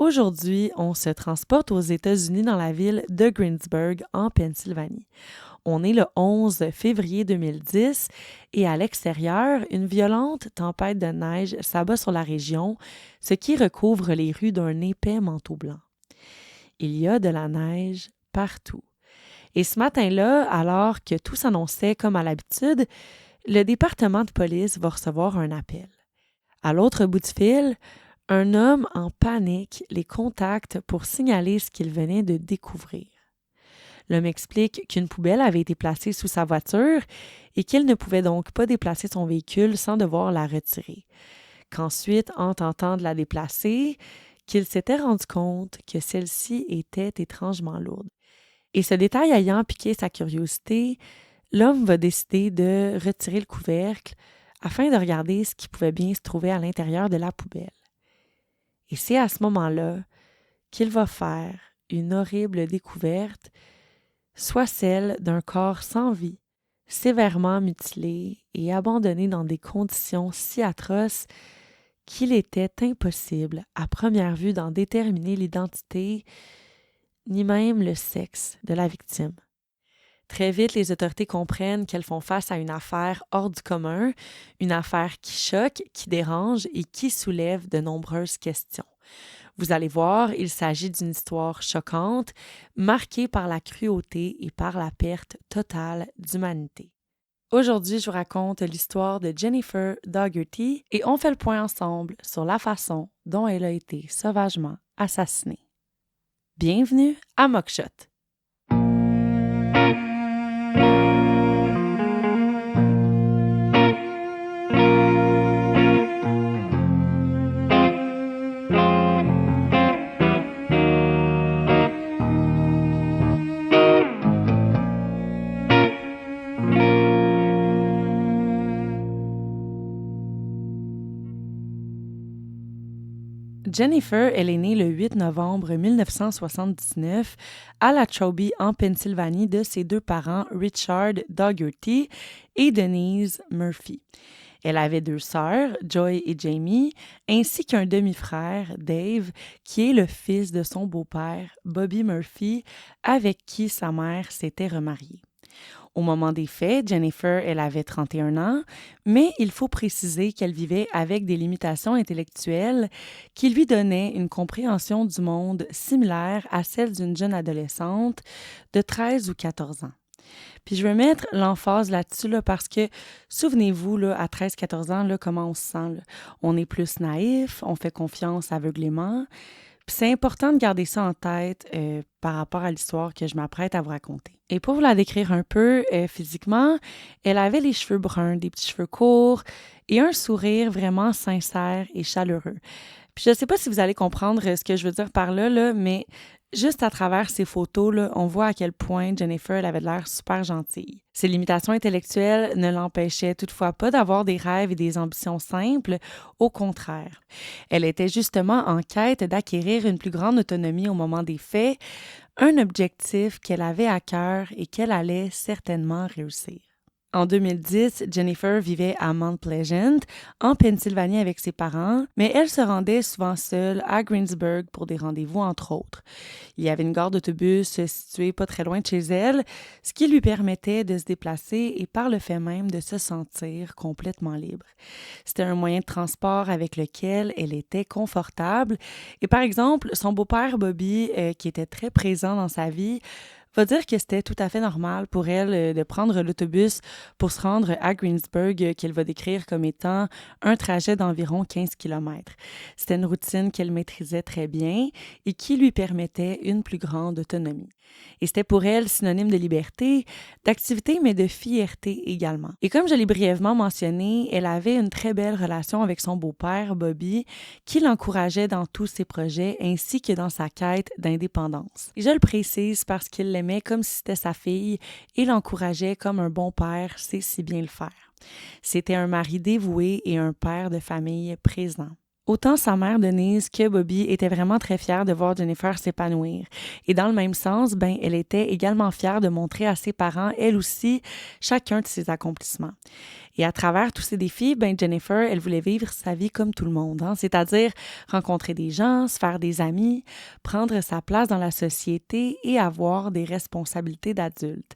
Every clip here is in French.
Aujourd'hui, on se transporte aux États-Unis dans la ville de Greensburg, en Pennsylvanie. On est le 11 février 2010 et à l'extérieur, une violente tempête de neige s'abat sur la région, ce qui recouvre les rues d'un épais manteau blanc. Il y a de la neige partout. Et ce matin-là, alors que tout s'annonçait comme à l'habitude, le département de police va recevoir un appel. À l'autre bout du fil, un homme en panique les contacte pour signaler ce qu'il venait de découvrir. L'homme explique qu'une poubelle avait été placée sous sa voiture et qu'il ne pouvait donc pas déplacer son véhicule sans devoir la retirer. Qu'ensuite, en tentant de la déplacer, qu'il s'était rendu compte que celle-ci était étrangement lourde. Et ce détail ayant piqué sa curiosité, l'homme va décider de retirer le couvercle afin de regarder ce qui pouvait bien se trouver à l'intérieur de la poubelle. Et c'est à ce moment-là qu'il va faire une horrible découverte, soit celle d'un corps sans vie, sévèrement mutilé et abandonné dans des conditions si atroces qu'il était impossible, à première vue, d'en déterminer l'identité, ni même le sexe de la victime. Très vite, les autorités comprennent qu'elles font face à une affaire hors du commun, une affaire qui choque, qui dérange et qui soulève de nombreuses questions. Vous allez voir, il s'agit d'une histoire choquante, marquée par la cruauté et par la perte totale d'humanité. Aujourd'hui, je vous raconte l'histoire de Jennifer Dougherty et on fait le point ensemble sur la façon dont elle a été sauvagement assassinée. Bienvenue à Mockshot! Jennifer, elle est née le 8 novembre 1979 à La Trobe, en Pennsylvanie, de ses deux parents, Richard Dougherty et Denise Murphy. Elle avait deux sœurs, Joy et Jamie, ainsi qu'un demi-frère, Dave, qui est le fils de son beau-père, Bobby Murphy, avec qui sa mère s'était remariée. Au moment des faits, Jennifer, elle avait 31 ans, mais il faut préciser qu'elle vivait avec des limitations intellectuelles qui lui donnaient une compréhension du monde similaire à celle d'une jeune adolescente de 13 ou 14 ans. Puis je veux mettre l'emphase là-dessus parce que, souvenez-vous, à 13-14 ans, comment on se sent. On est plus naïf, on fait confiance aveuglément. Puis c'est important de garder ça en tête par rapport à l'histoire que je m'apprête à vous raconter. Et pour vous la décrire un peu physiquement, elle avait les cheveux bruns, des petits cheveux courts et un sourire vraiment sincère et chaleureux. Puis je ne sais pas si vous allez comprendre ce que je veux dire par là, mais juste à travers ces photos, on voit à quel point Jennifer elle avait l'air super gentille. Ses limitations intellectuelles ne l'empêchaient toutefois pas d'avoir des rêves et des ambitions simples, au contraire. Elle était justement en quête d'acquérir une plus grande autonomie au moment des faits, un objectif qu'elle avait à cœur et qu'elle allait certainement réussir. En 2010, Jennifer vivait à Mount Pleasant, en Pennsylvanie avec ses parents, mais elle se rendait souvent seule à Greensburg pour des rendez-vous, entre autres. Il y avait une gare d'autobus située pas très loin de chez elle, ce qui lui permettait de se déplacer et par le fait même de se sentir complètement libre. C'était un moyen de transport avec lequel elle était confortable. Et par exemple, son beau-père Bobby, qui était très présent dans sa vie, va dire que c'était tout à fait normal pour elle de prendre l'autobus pour se rendre à Greensburg, qu'elle va décrire comme étant un trajet d'environ 15 km. C'était une routine qu'elle maîtrisait très bien et qui lui permettait une plus grande autonomie. Et c'était pour elle synonyme de liberté, d'activité, mais de fierté également. Et comme je l'ai brièvement mentionné, elle avait une très belle relation avec son beau-père, Bobby, qui l'encourageait dans tous ses projets ainsi que dans sa quête d'indépendance. Et je le précise parce qu'il l'aimait comme si c'était sa fille et l'encourageait comme un bon père sait si bien le faire. C'était un mari dévoué et un père de famille présent. Autant sa mère Denise que Bobby étaient vraiment très fiers de voir Jennifer s'épanouir. Et dans le même sens, elle était également fière de montrer à ses parents, elle aussi, chacun de ses accomplissements. Et à travers tous ces défis, Jennifer, elle voulait vivre sa vie comme tout le monde, hein, c'est-à-dire rencontrer des gens, se faire des amis, prendre sa place dans la société et avoir des responsabilités d'adulte.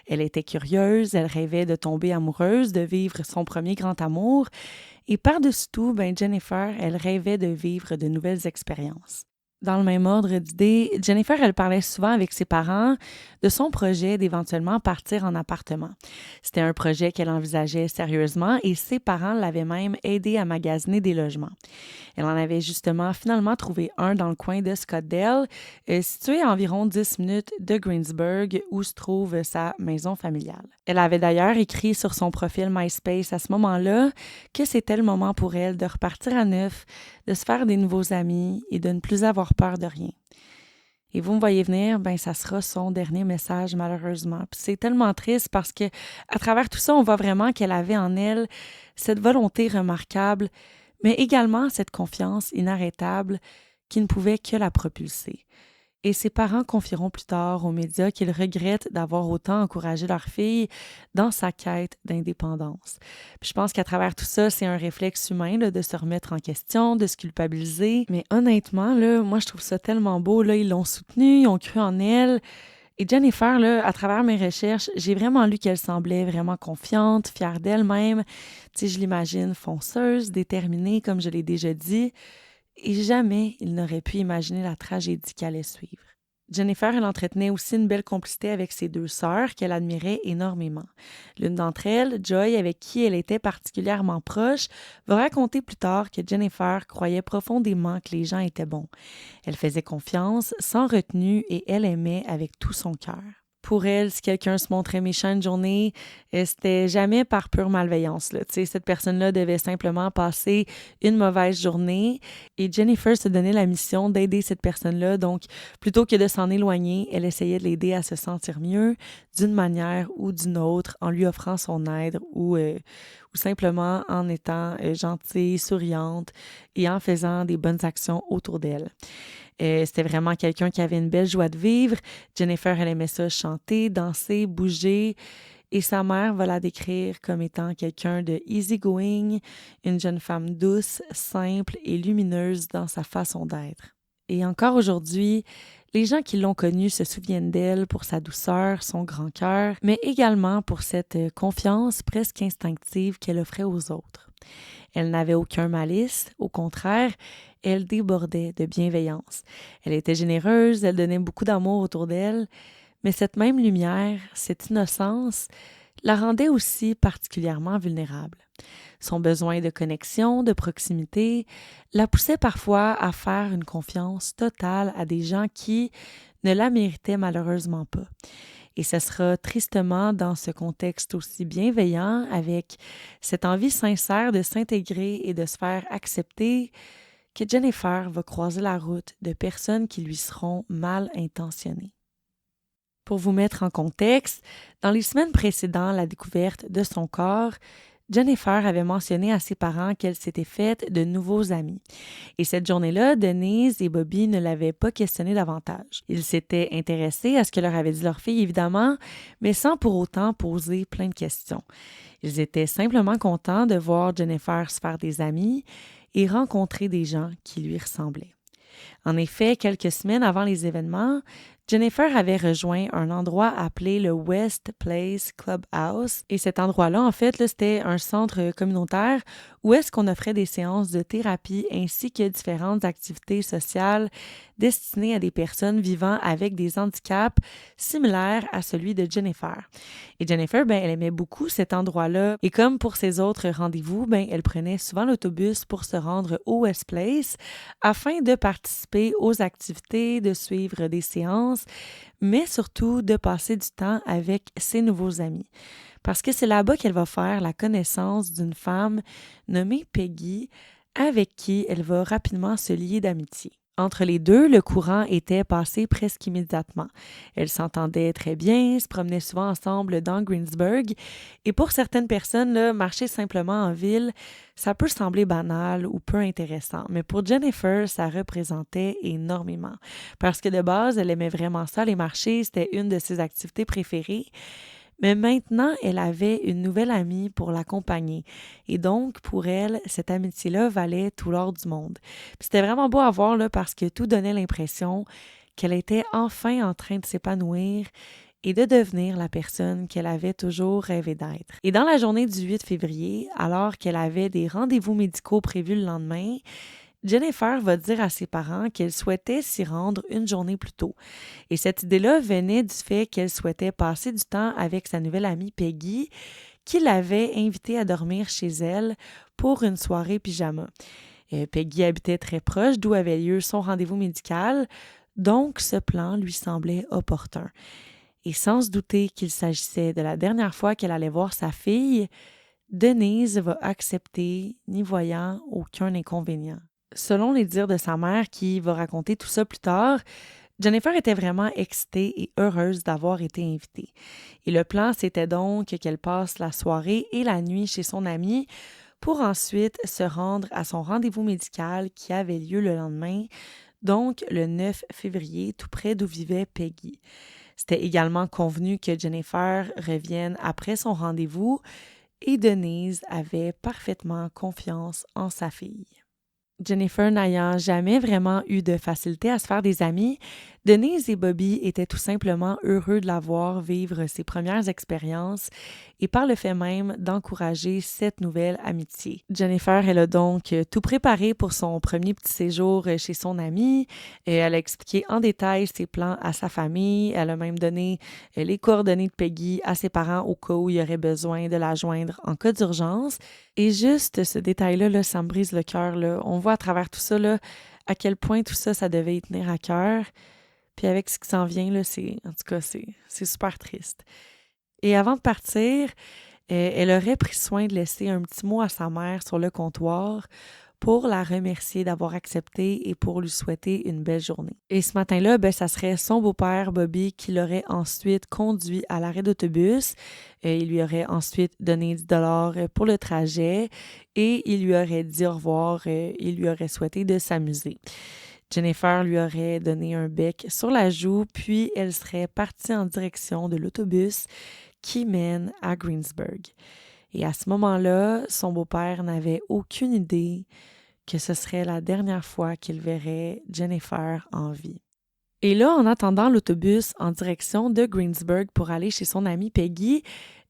Elle était curieuse, elle rêvait de tomber amoureuse, de vivre son premier grand amour, et par-dessus tout, Jennifer, elle rêvait de vivre de nouvelles expériences. Dans le même ordre d'idées, Jennifer, elle parlait souvent avec ses parents de son projet d'éventuellement partir en appartement. C'était un projet qu'elle envisageait sérieusement et ses parents l'avaient même aidé à magasiner des logements. Elle en avait justement finalement trouvé un dans le coin de Scottsdale, situé à environ 10 minutes de Greensburg, où se trouve sa maison familiale. Elle avait d'ailleurs écrit sur son profil MySpace à ce moment-là que c'était le moment pour elle de repartir à neuf, de se faire des nouveaux amis et de ne plus avoir peur de rien. Et vous me voyez venir, ça sera son dernier message malheureusement. Puis c'est tellement triste parce que à travers tout ça, on voit vraiment qu'elle avait en elle cette volonté remarquable, mais également cette confiance inarrêtable qui ne pouvait que la propulser. Et ses parents confieront plus tard aux médias qu'ils regrettent d'avoir autant encouragé leur fille dans sa quête d'indépendance. Puis je pense qu'à travers tout ça, c'est un réflexe humain là, de se remettre en question, de se culpabiliser. Mais honnêtement, là, moi, je trouve ça tellement beau. Là, ils l'ont soutenue, ils ont cru en elle. Et Jennifer, là, à travers mes recherches, j'ai vraiment lu qu'elle semblait vraiment confiante, fière d'elle-même. Tu sais, je l'imagine fonceuse, déterminée, comme je l'ai déjà dit. Et jamais il n'aurait pu imaginer la tragédie qui allait suivre. Jennifer, elle entretenait aussi une belle complicité avec ses deux sœurs qu'elle admirait énormément. L'une d'entre elles, Joy, avec qui elle était particulièrement proche, va raconter plus tard que Jennifer croyait profondément que les gens étaient bons. Elle faisait confiance, sans retenue, et elle aimait avec tout son cœur. Pour elle, si quelqu'un se montrait méchant une journée, c'était jamais par pure malveillance. Là. Cette personne-là devait simplement passer une mauvaise journée et Jennifer se donnait la mission d'aider cette personne-là. Donc, plutôt que de s'en éloigner, elle essayait de l'aider à se sentir mieux d'une manière ou d'une autre en lui offrant son aide ou simplement en étant gentille, souriante et en faisant des bonnes actions autour d'elle. C'était vraiment quelqu'un qui avait une belle joie de vivre. Jennifer, elle aimait ça chanter, danser, bouger. Et sa mère va la décrire comme étant quelqu'un de easygoing, une jeune femme douce, simple et lumineuse dans sa façon d'être. Et encore aujourd'hui, les gens qui l'ont connue se souviennent d'elle pour sa douceur, son grand cœur, mais également pour cette confiance presque instinctive qu'elle offrait aux autres. Elle n'avait aucun malice, au contraire, elle débordait de bienveillance. Elle était généreuse, elle donnait beaucoup d'amour autour d'elle, mais cette même lumière, cette innocence, la rendait aussi particulièrement vulnérable. Son besoin de connexion, de proximité, la poussait parfois à faire une confiance totale à des gens qui ne la méritaient malheureusement pas. Et ce sera tristement dans ce contexte aussi bienveillant, avec cette envie sincère de s'intégrer et de se faire accepter, que Jennifer va croiser la route de personnes qui lui seront mal intentionnées. Pour vous mettre en contexte, dans les semaines précédant la découverte de son corps, Jennifer avait mentionné à ses parents qu'elle s'était faite de nouveaux amis. Et cette journée-là, Denise et Bobby ne l'avaient pas questionné davantage. Ils s'étaient intéressés à ce que leur avait dit leur fille, évidemment, mais sans pour autant poser plein de questions. Ils étaient simplement contents de voir Jennifer se faire des amis et rencontrer des gens qui lui ressemblaient. En effet, quelques semaines avant les événements, Jennifer avait rejoint un endroit appelé le West Place Clubhouse. Et cet endroit-là, en fait, là, c'était un centre communautaire où est-ce qu'on offrait des séances de thérapie ainsi que différentes activités sociales destinées à des personnes vivant avec des handicaps similaires à celui de Jennifer. Et Jennifer, elle aimait beaucoup cet endroit-là. Et comme pour ses autres rendez-vous, elle prenait souvent l'autobus pour se rendre au West Place afin de participer aux activités, de suivre des séances, mais surtout de passer du temps avec ses nouveaux amis. Parce que c'est là-bas qu'elle va faire la connaissance d'une femme nommée Peggy, avec qui elle va rapidement se lier d'amitié. Entre les deux, le courant était passé presque immédiatement. Elles s'entendaient très bien, se promenaient souvent ensemble dans Greensburg, et pour certaines personnes, là, marcher simplement en ville, ça peut sembler banal ou peu intéressant, mais pour Jennifer, ça représentait énormément. Parce que de base, elle aimait vraiment ça, les marchés, c'était une de ses activités préférées. Mais maintenant, elle avait une nouvelle amie pour l'accompagner. Et donc, pour elle, cette amitié-là valait tout l'or du monde. Puis c'était vraiment beau à voir là, parce que tout donnait l'impression qu'elle était enfin en train de s'épanouir et de devenir la personne qu'elle avait toujours rêvé d'être. Et dans la journée du 8 février, alors qu'elle avait des rendez-vous médicaux prévus le lendemain, Jennifer va dire à ses parents qu'elle souhaitait s'y rendre une journée plus tôt. Et cette idée-là venait du fait qu'elle souhaitait passer du temps avec sa nouvelle amie Peggy, qui l'avait invitée à dormir chez elle pour une soirée pyjama. Peggy habitait très proche d'où avait lieu son rendez-vous médical, donc ce plan lui semblait opportun. Et sans se douter qu'il s'agissait de la dernière fois qu'elle allait voir sa fille, Denise va accepter, n'y voyant aucun inconvénient. Selon les dires de sa mère qui va raconter tout ça plus tard, Jennifer était vraiment excitée et heureuse d'avoir été invitée. Et le plan, c'était donc qu'elle passe la soirée et la nuit chez son amie pour ensuite se rendre à son rendez-vous médical qui avait lieu le lendemain, donc le 9 février, tout près d'où vivait Peggy. C'était également convenu que Jennifer revienne après son rendez-vous et Denise avait parfaitement confiance en sa fille. Jennifer n'ayant jamais vraiment eu de facilité à se faire des amis, Denise et Bobby étaient tout simplement heureux de la voir vivre ses premières expériences et par le fait même d'encourager cette nouvelle amitié. Jennifer, elle a donc tout préparé pour son premier petit séjour chez son amie. Elle a expliqué en détail ses plans à sa famille. Elle a même donné les coordonnées de Peggy à ses parents au cas où il y aurait besoin de la joindre en cas d'urgence. Et juste ce détail-là, là, ça me brise le cœur. Là. On voit à travers tout ça là, à quel point tout ça, ça devait y tenir à cœur. Puis avec ce qui s'en vient, là, en tout cas, c'est super triste. Et avant de partir, elle aurait pris soin de laisser un petit mot à sa mère sur le comptoir pour la remercier d'avoir accepté et pour lui souhaiter une belle journée. Et ce matin-là, ça serait son beau-père, Bobby, qui l'aurait ensuite conduit à l'arrêt d'autobus. Il lui aurait ensuite donné 10 $ pour le trajet et il lui aurait dit au revoir. Il lui aurait souhaité de s'amuser. Jennifer lui aurait donné un bec sur la joue, puis elle serait partie en direction de l'autobus qui mène à Greensburg. Et à ce moment-là, son beau-père n'avait aucune idée que ce serait la dernière fois qu'il verrait Jennifer en vie. Et là, en attendant l'autobus en direction de Greensburg pour aller chez son amie Peggy,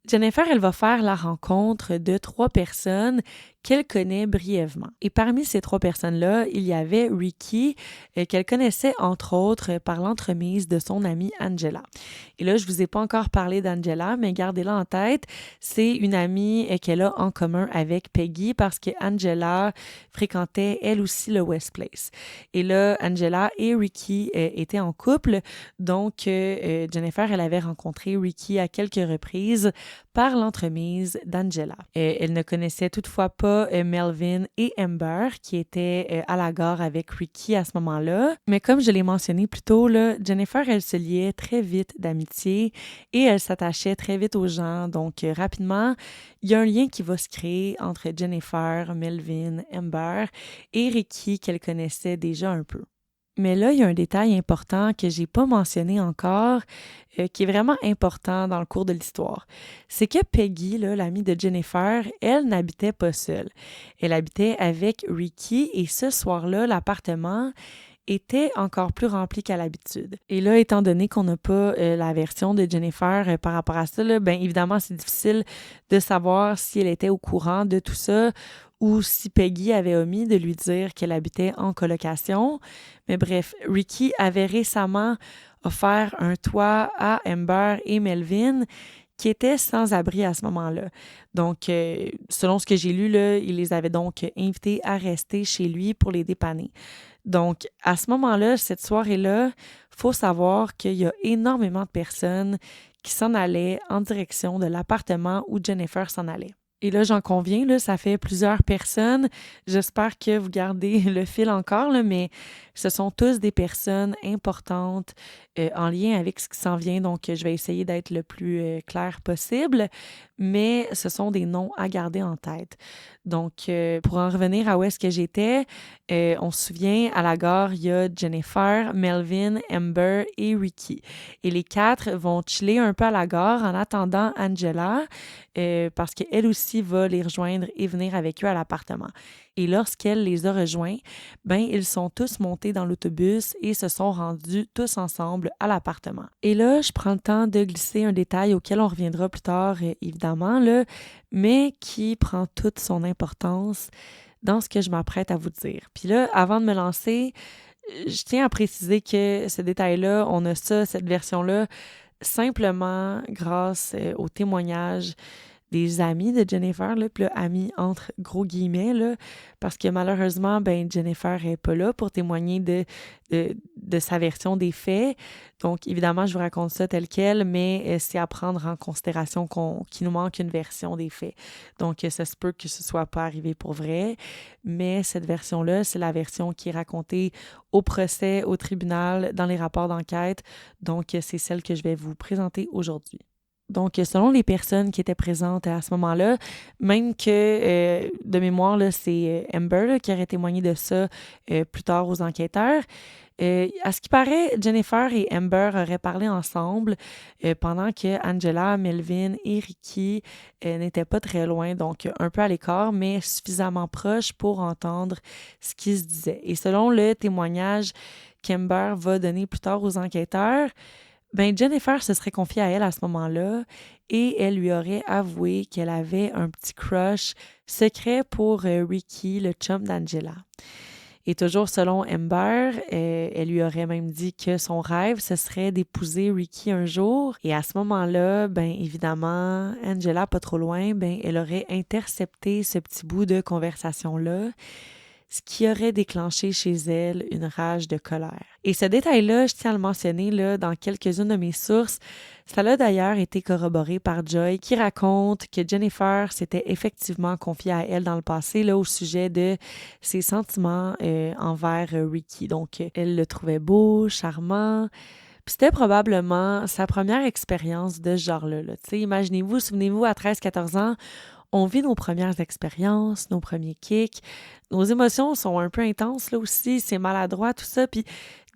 Jennifer, elle va faire la rencontre de 3 personnes qu'elle connaît brièvement. Et parmi ces 3 personnes-là, il y avait Ricky, qu'elle connaissait entre autres par l'entremise de son amie Angela. Et là, je vous ai pas encore parlé d'Angela, mais gardez-la en tête, c'est une amie qu'elle a en commun avec Peggy parce que Angela fréquentait elle aussi le West Place. Et là, Angela et Ricky étaient en couple, donc Jennifer, elle avait rencontré Ricky à quelques reprises par l'entremise d'Angela. Elle ne connaissait toutefois pas Melvin et Amber qui étaient à la gare avec Ricky à ce moment-là. Mais comme je l'ai mentionné plus tôt, là, Jennifer, elle se liait très vite d'amitié et elle s'attachait très vite aux gens. Donc rapidement, il y a un lien qui va se créer entre Jennifer, Melvin, Amber et Ricky qu'elle connaissait déjà un peu. Mais là, il y a un détail important que j'ai pas mentionné encore, qui est vraiment important dans le cours de l'histoire. C'est que Peggy, là, l'amie de Jennifer, elle n'habitait pas seule. Elle habitait avec Ricky et ce soir-là, l'appartement était encore plus rempli qu'à l'habitude. Et là, étant donné qu'on n'a pas la version de Jennifer par rapport à ça, là, bien évidemment, c'est difficile de savoir si elle était au courant de tout ça ou si Peggy avait omis de lui dire qu'elle habitait en colocation. Mais bref, Ricky avait récemment offert un toit à Amber et Melvin qui étaient sans abri à ce moment-là. Donc, selon ce que j'ai lu, là, il les avait donc invités à rester chez lui pour les dépanner. Donc, à ce moment-là, cette soirée-là, il faut savoir qu'il y a énormément de personnes qui s'en allaient en direction de l'appartement où Jennifer s'en allait. Et là, j'en conviens, là, ça fait plusieurs personnes. J'espère que vous gardez le fil encore, là, mais Ce sont tous des personnes importantes en lien avec ce qui s'en vient, donc je vais essayer d'être le plus clair possible, mais ce sont des noms à garder en tête. Donc, pour en revenir à où est-ce que j'étais, on se souvient, à la gare, il y a Jennifer, Melvin, Amber et Ricky. Et les quatre vont chiller un peu à la gare en attendant Angela, parce qu'elle aussi va les rejoindre et venir avec eux à l'appartement. Et lorsqu'elle les a rejoints, ben ils sont tous montés dans l'autobus et se sont rendus tous ensemble à l'appartement. Et là, je prends le temps de glisser un détail auquel on reviendra plus tard, évidemment, là, mais qui prend toute son importance dans ce que je m'apprête à vous dire. Puis là, avant de me lancer, je tiens à préciser que ce détail-là, on a ça, cette version-là, simplement grâce au témoignage des amis de Jennifer, là, puis là, amis entre gros guillemets, là, parce que malheureusement, ben Jennifer n'est pas là pour témoigner de sa version des faits. Donc, évidemment, je vous raconte ça tel quel, mais c'est à prendre en considération qu'il nous manque une version des faits. Donc, ça se peut que ce soit pas arrivé pour vrai, mais cette version-là, c'est la version qui est racontée au procès, au tribunal, dans les rapports d'enquête. Donc, c'est celle que je vais vous présenter aujourd'hui. Donc, selon les personnes qui étaient présentes à ce moment-là, même que de mémoire, là, c'est Amber là, qui aurait témoigné de ça plus tard aux enquêteurs. À ce qui paraît, Jennifer et Amber auraient parlé ensemble pendant que Angela, Melvin et Ricky n'étaient pas très loin, donc un peu à l'écart, mais suffisamment proches pour entendre ce qui se disait. Et selon le témoignage qu'Amber va donner plus tard aux enquêteurs, ben Jennifer se serait confiée à elle à ce moment-là et elle lui aurait avoué qu'elle avait un petit crush secret pour Ricky, le chum d'Angela. Et toujours selon Amber, elle lui aurait même dit que son rêve, ce serait d'épouser Ricky un jour. Et à ce moment-là, ben évidemment, Angela, pas trop loin, ben elle aurait intercepté ce petit bout de conversation-là, ce qui aurait déclenché chez elle une rage de colère. Et ce détail-là, je tiens à le mentionner là, dans quelques-unes de mes sources. Ça a d'ailleurs été corroboré par Joy, qui raconte que Jennifer s'était effectivement confiée à elle dans le passé là, au sujet de ses sentiments envers Ricky. Donc, elle le trouvait beau, charmant. Puis c'était probablement sa première expérience de ce genre-là. Là. Imaginez-vous, souvenez-vous, à 13-14 ans, on vit nos premières expériences, nos premiers kicks. Nos émotions sont un peu intenses là aussi, c'est maladroit, tout ça. Puis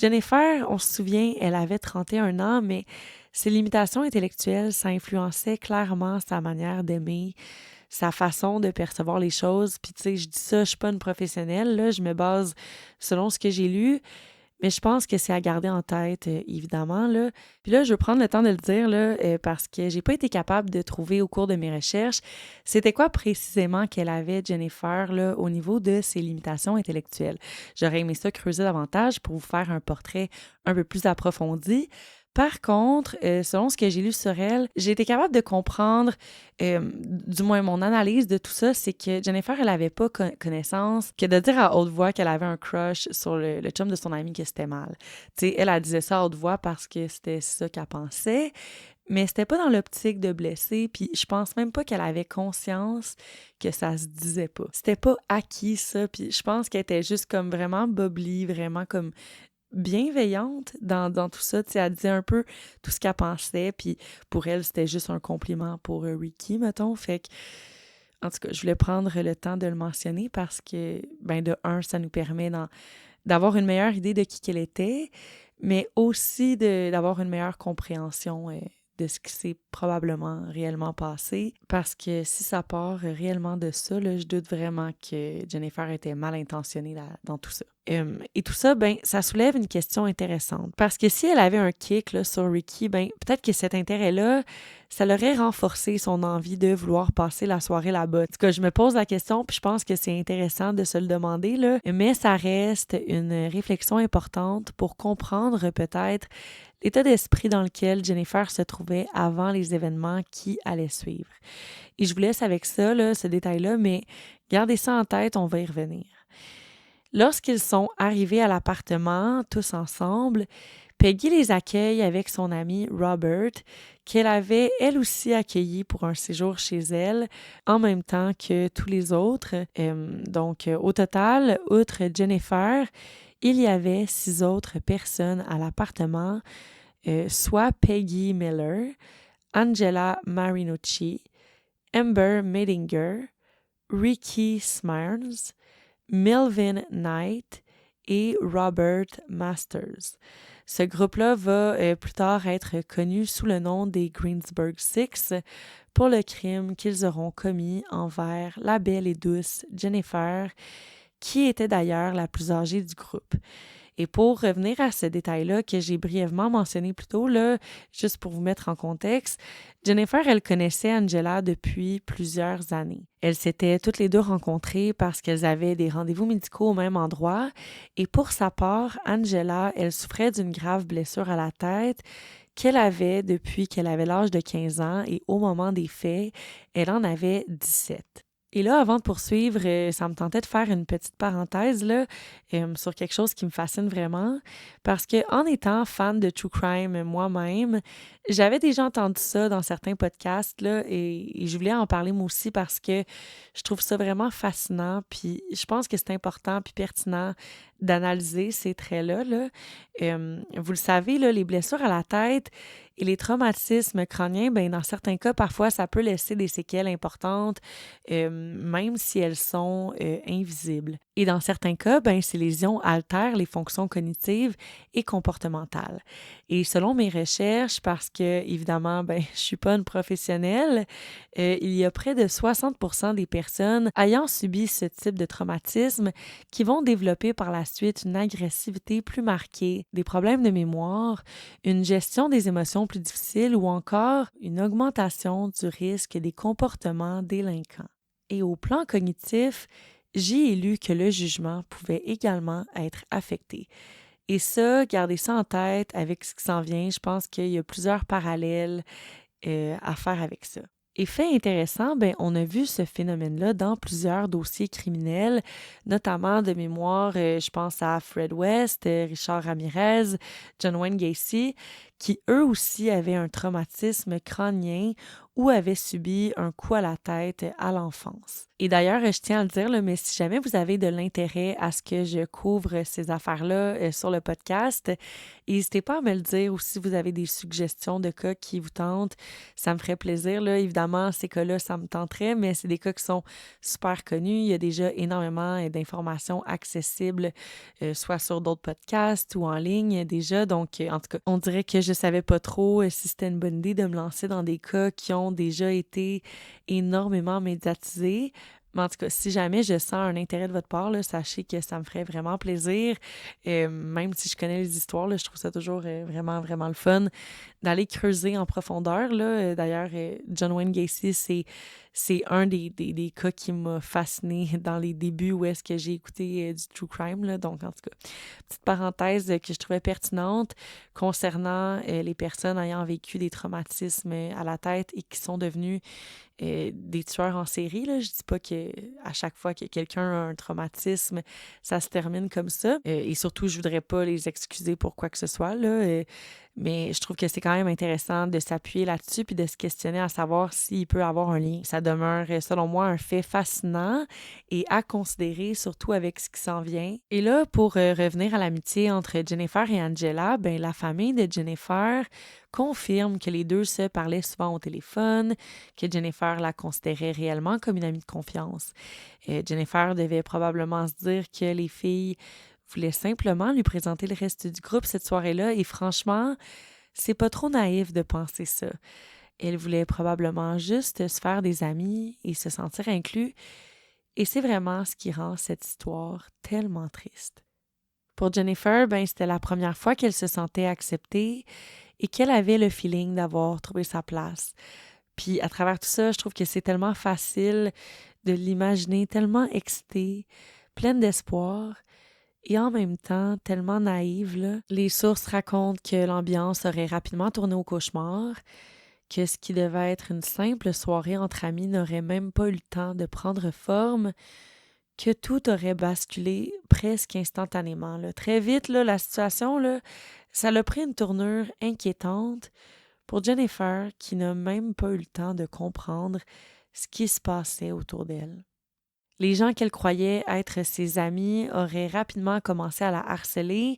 Jennifer, on se souvient, elle avait 31 ans, mais ses limitations intellectuelles, ça influençait clairement sa manière d'aimer, sa façon de percevoir les choses. Puis tu sais, je dis ça, je suis pas une professionnelle, là, je me base selon ce que j'ai lu. Mais je pense que c'est à garder en tête, évidemment, là. Puis là, je veux prendre le temps de le dire, là, parce que j'ai pas été capable de trouver au cours de mes recherches c'était quoi précisément qu'elle avait, Jennifer, là, au niveau de ses limitations intellectuelles. J'aurais aimé ça creuser davantage pour vous faire un portrait un peu plus approfondi. Par contre, selon ce que j'ai lu sur elle, j'ai été capable de comprendre, du moins mon analyse de tout ça, c'est que Jennifer, elle n'avait pas connaissance que de dire à haute voix qu'elle avait un crush sur le chum de son ami que c'était mal. Tu sais, elle disait ça à haute voix parce que c'était ça qu'elle pensait, mais c'était pas dans l'optique de blesser, puis je pense même pas qu'elle avait conscience que ça se disait pas. C'était pas acquis, ça, puis je pense qu'elle était juste comme vraiment bubbly, vraiment comme bienveillante dans tout ça. Tu sais, elle disait un peu tout ce qu'elle pensait, puis pour elle, c'était juste un compliment pour Ricky, mettons. Fait que, en tout cas, je voulais prendre le temps de le mentionner parce que, ben de un, ça nous permet d'avoir une meilleure idée de qui qu'elle était, mais aussi d'avoir une meilleure compréhension de ce qui s'est probablement réellement passé. Parce que si ça part réellement de ça, là, je doute vraiment que Jennifer était mal intentionnée dans tout ça. Et tout ça, ben, ça soulève une question intéressante. Parce que si elle avait un kick là, sur Ricky, ben, peut-être que cet intérêt-là, ça l'aurait renforcé son envie de vouloir passer la soirée là-bas. En tout cas, je me pose la question, puis je pense que c'est intéressant de se le demander, là, mais ça reste une réflexion importante pour comprendre peut-être l'état d'esprit dans lequel Jennifer se trouvait avant les événements qui allaient suivre. Et je vous laisse avec ça, là, ce détail-là, mais gardez ça en tête, on va y revenir. Lorsqu'ils sont arrivés à l'appartement, tous ensemble, Peggy les accueille avec son ami Robert, qu'elle avait elle aussi accueilli pour un séjour chez elle, en même temps que tous les autres. Donc, au total, outre Jennifer, il y avait 6 autres personnes à l'appartement, soit Peggy Miller, Angela Marinucci, Amber Medinger, Ricky Smyers, Melvin Knight et Robert Masters. Ce groupe-là va plus tard être connu sous le nom des Greensburg Six pour le crime qu'ils auront commis envers la belle et douce Jennifer, qui était d'ailleurs la plus âgée du groupe. Et pour revenir à ce détail-là que j'ai brièvement mentionné plus tôt, là, juste pour vous mettre en contexte, Jennifer, elle connaissait Angela depuis plusieurs années. Elles s'étaient toutes les deux rencontrées parce qu'elles avaient des rendez-vous médicaux au même endroit. Et pour sa part, Angela, elle souffrait d'une grave blessure à la tête qu'elle avait depuis qu'elle avait l'âge de 15 ans et au moment des faits, elle en avait 17. Et là, avant de poursuivre, ça me tentait de faire une petite parenthèse là, sur quelque chose qui me fascine vraiment, parce que en étant fan de True Crime moi-même, j'avais déjà entendu ça dans certains podcasts là, et je voulais en parler moi aussi parce que je trouve ça vraiment fascinant, puis je pense que c'est important puis pertinent d'analyser ces traits-là. Là. Vous le savez, là, les blessures à la tête et les traumatismes crâniens, ben, dans certains cas, parfois, ça peut laisser des séquelles importantes, même si elles sont invisibles. Et dans certains cas, ben, ces lésions altèrent les fonctions cognitives et comportementales. Et selon mes recherches, parce que, évidemment, ben, je suis pas une professionnelle, il y a près de 60% des personnes ayant subi ce type de traumatisme qui vont développer par la suite une agressivité plus marquée, des problèmes de mémoire, une gestion des émotions plus difficile ou encore une augmentation du risque des comportements délinquants. Et au plan cognitif, j'ai lu que le jugement pouvait également être affecté. Et ça, gardez ça en tête avec ce qui s'en vient. Je pense qu'il y a plusieurs parallèles à faire avec ça. Et fait intéressant, ben, on a vu ce phénomène-là dans plusieurs dossiers criminels, notamment de mémoire, je pense à Fred West, Richard Ramirez, John Wayne Gacy, qui eux aussi avaient un traumatisme crânien ou avaient subi un coup à la tête à l'enfance. Et d'ailleurs, je tiens à le dire, là, mais si jamais vous avez de l'intérêt à ce que je couvre ces affaires-là sur le podcast, n'hésitez pas à me le dire ou si vous avez des suggestions de cas qui vous tentent, ça me ferait plaisir. Là. Évidemment, ces cas-là, ça me tenterait, mais c'est des cas qui sont super connus. Il y a déjà énormément d'informations accessibles, soit sur d'autres podcasts ou en ligne déjà. Donc, en tout cas, on dirait que je savais pas trop si c'était une bonne idée de me lancer dans des cas qui ont déjà été énormément médiatisés. Mais en tout cas, si jamais je sens un intérêt de votre part, là, sachez que ça me ferait vraiment plaisir. Même si je connais les histoires, là, je trouve ça toujours vraiment, vraiment le fun d'aller creuser en profondeur. Là. D'ailleurs, John Wayne Gacy, c'est un des cas qui m'a fasciné dans les débuts où est-ce que j'ai écouté du True Crime. Là. Donc, en tout cas, petite parenthèse que je trouvais pertinente concernant les personnes ayant vécu des traumatismes à la tête et qui sont devenus des tueurs en série. Là. Je dis pas que à chaque fois que quelqu'un a un traumatisme, ça se termine comme ça. Et surtout, je voudrais pas les excuser pour quoi que ce soit. Là. Mais je trouve que c'est quand même intéressant de s'appuyer là-dessus puis de se questionner à savoir s'il peut avoir un lien. Ça demeure, selon moi, un fait fascinant et à considérer, surtout avec ce qui s'en vient. Et là, pour revenir à l'amitié entre Jennifer et Angela, ben la famille de Jennifer confirme que les deux se parlaient souvent au téléphone, que Jennifer la considérait réellement comme une amie de confiance. Jennifer devait probablement se dire que les filles voulaient simplement lui présenter le reste du groupe cette soirée-là et franchement, c'est pas trop naïf de penser ça. Elle voulait probablement juste se faire des amis et se sentir inclus et c'est vraiment ce qui rend cette histoire tellement triste. Pour Jennifer, ben, c'était la première fois qu'elle se sentait acceptée et qu'elle avait le feeling d'avoir trouvé sa place. Puis à travers tout ça, je trouve que c'est tellement facile de l'imaginer tellement excitée, pleine d'espoir et en même temps tellement naïve. Là. Les sources racontent que l'ambiance aurait rapidement tourné au cauchemar, que ce qui devait être une simple soirée entre amis n'aurait même pas eu le temps de prendre forme, que tout aurait basculé presque instantanément. Là. Très vite, là, la situation, là, ça l'a pris une tournure inquiétante pour Jennifer qui n'a même pas eu le temps de comprendre ce qui se passait autour d'elle. Les gens qu'elle croyait être ses amis auraient rapidement commencé à la harceler.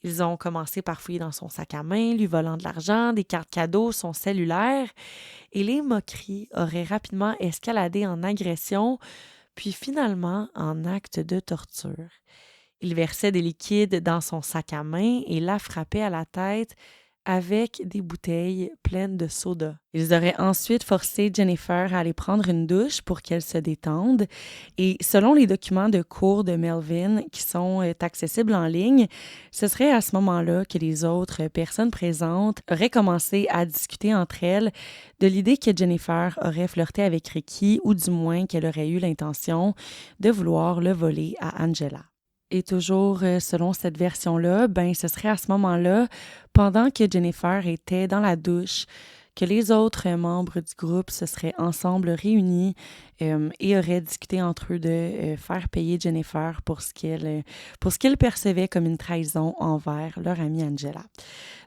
Ils ont commencé par fouiller dans son sac à main, lui volant de l'argent, des cartes cadeaux, son cellulaire. Et les moqueries auraient rapidement escaladé en agression, puis finalement en acte de torture. Il versait des liquides dans son sac à main et la frappait à la tête avec des bouteilles pleines de soda. Ils auraient ensuite forcé Jennifer à aller prendre une douche pour qu'elle se détende. Et selon les documents de cours de Melvin qui sont accessibles en ligne, ce serait à ce moment-là que les autres personnes présentes auraient commencé à discuter entre elles de l'idée que Jennifer aurait flirté avec Ricky ou du moins qu'elle aurait eu l'intention de vouloir le voler à Angela. Et toujours selon cette version-là, ce serait à ce moment-là, pendant que Jennifer était dans la douche, que les autres membres du groupe se seraient ensemble réunis et auraient discuté entre eux de faire payer Jennifer pour ce qu'ils percevaient comme une trahison envers leur amie Angela.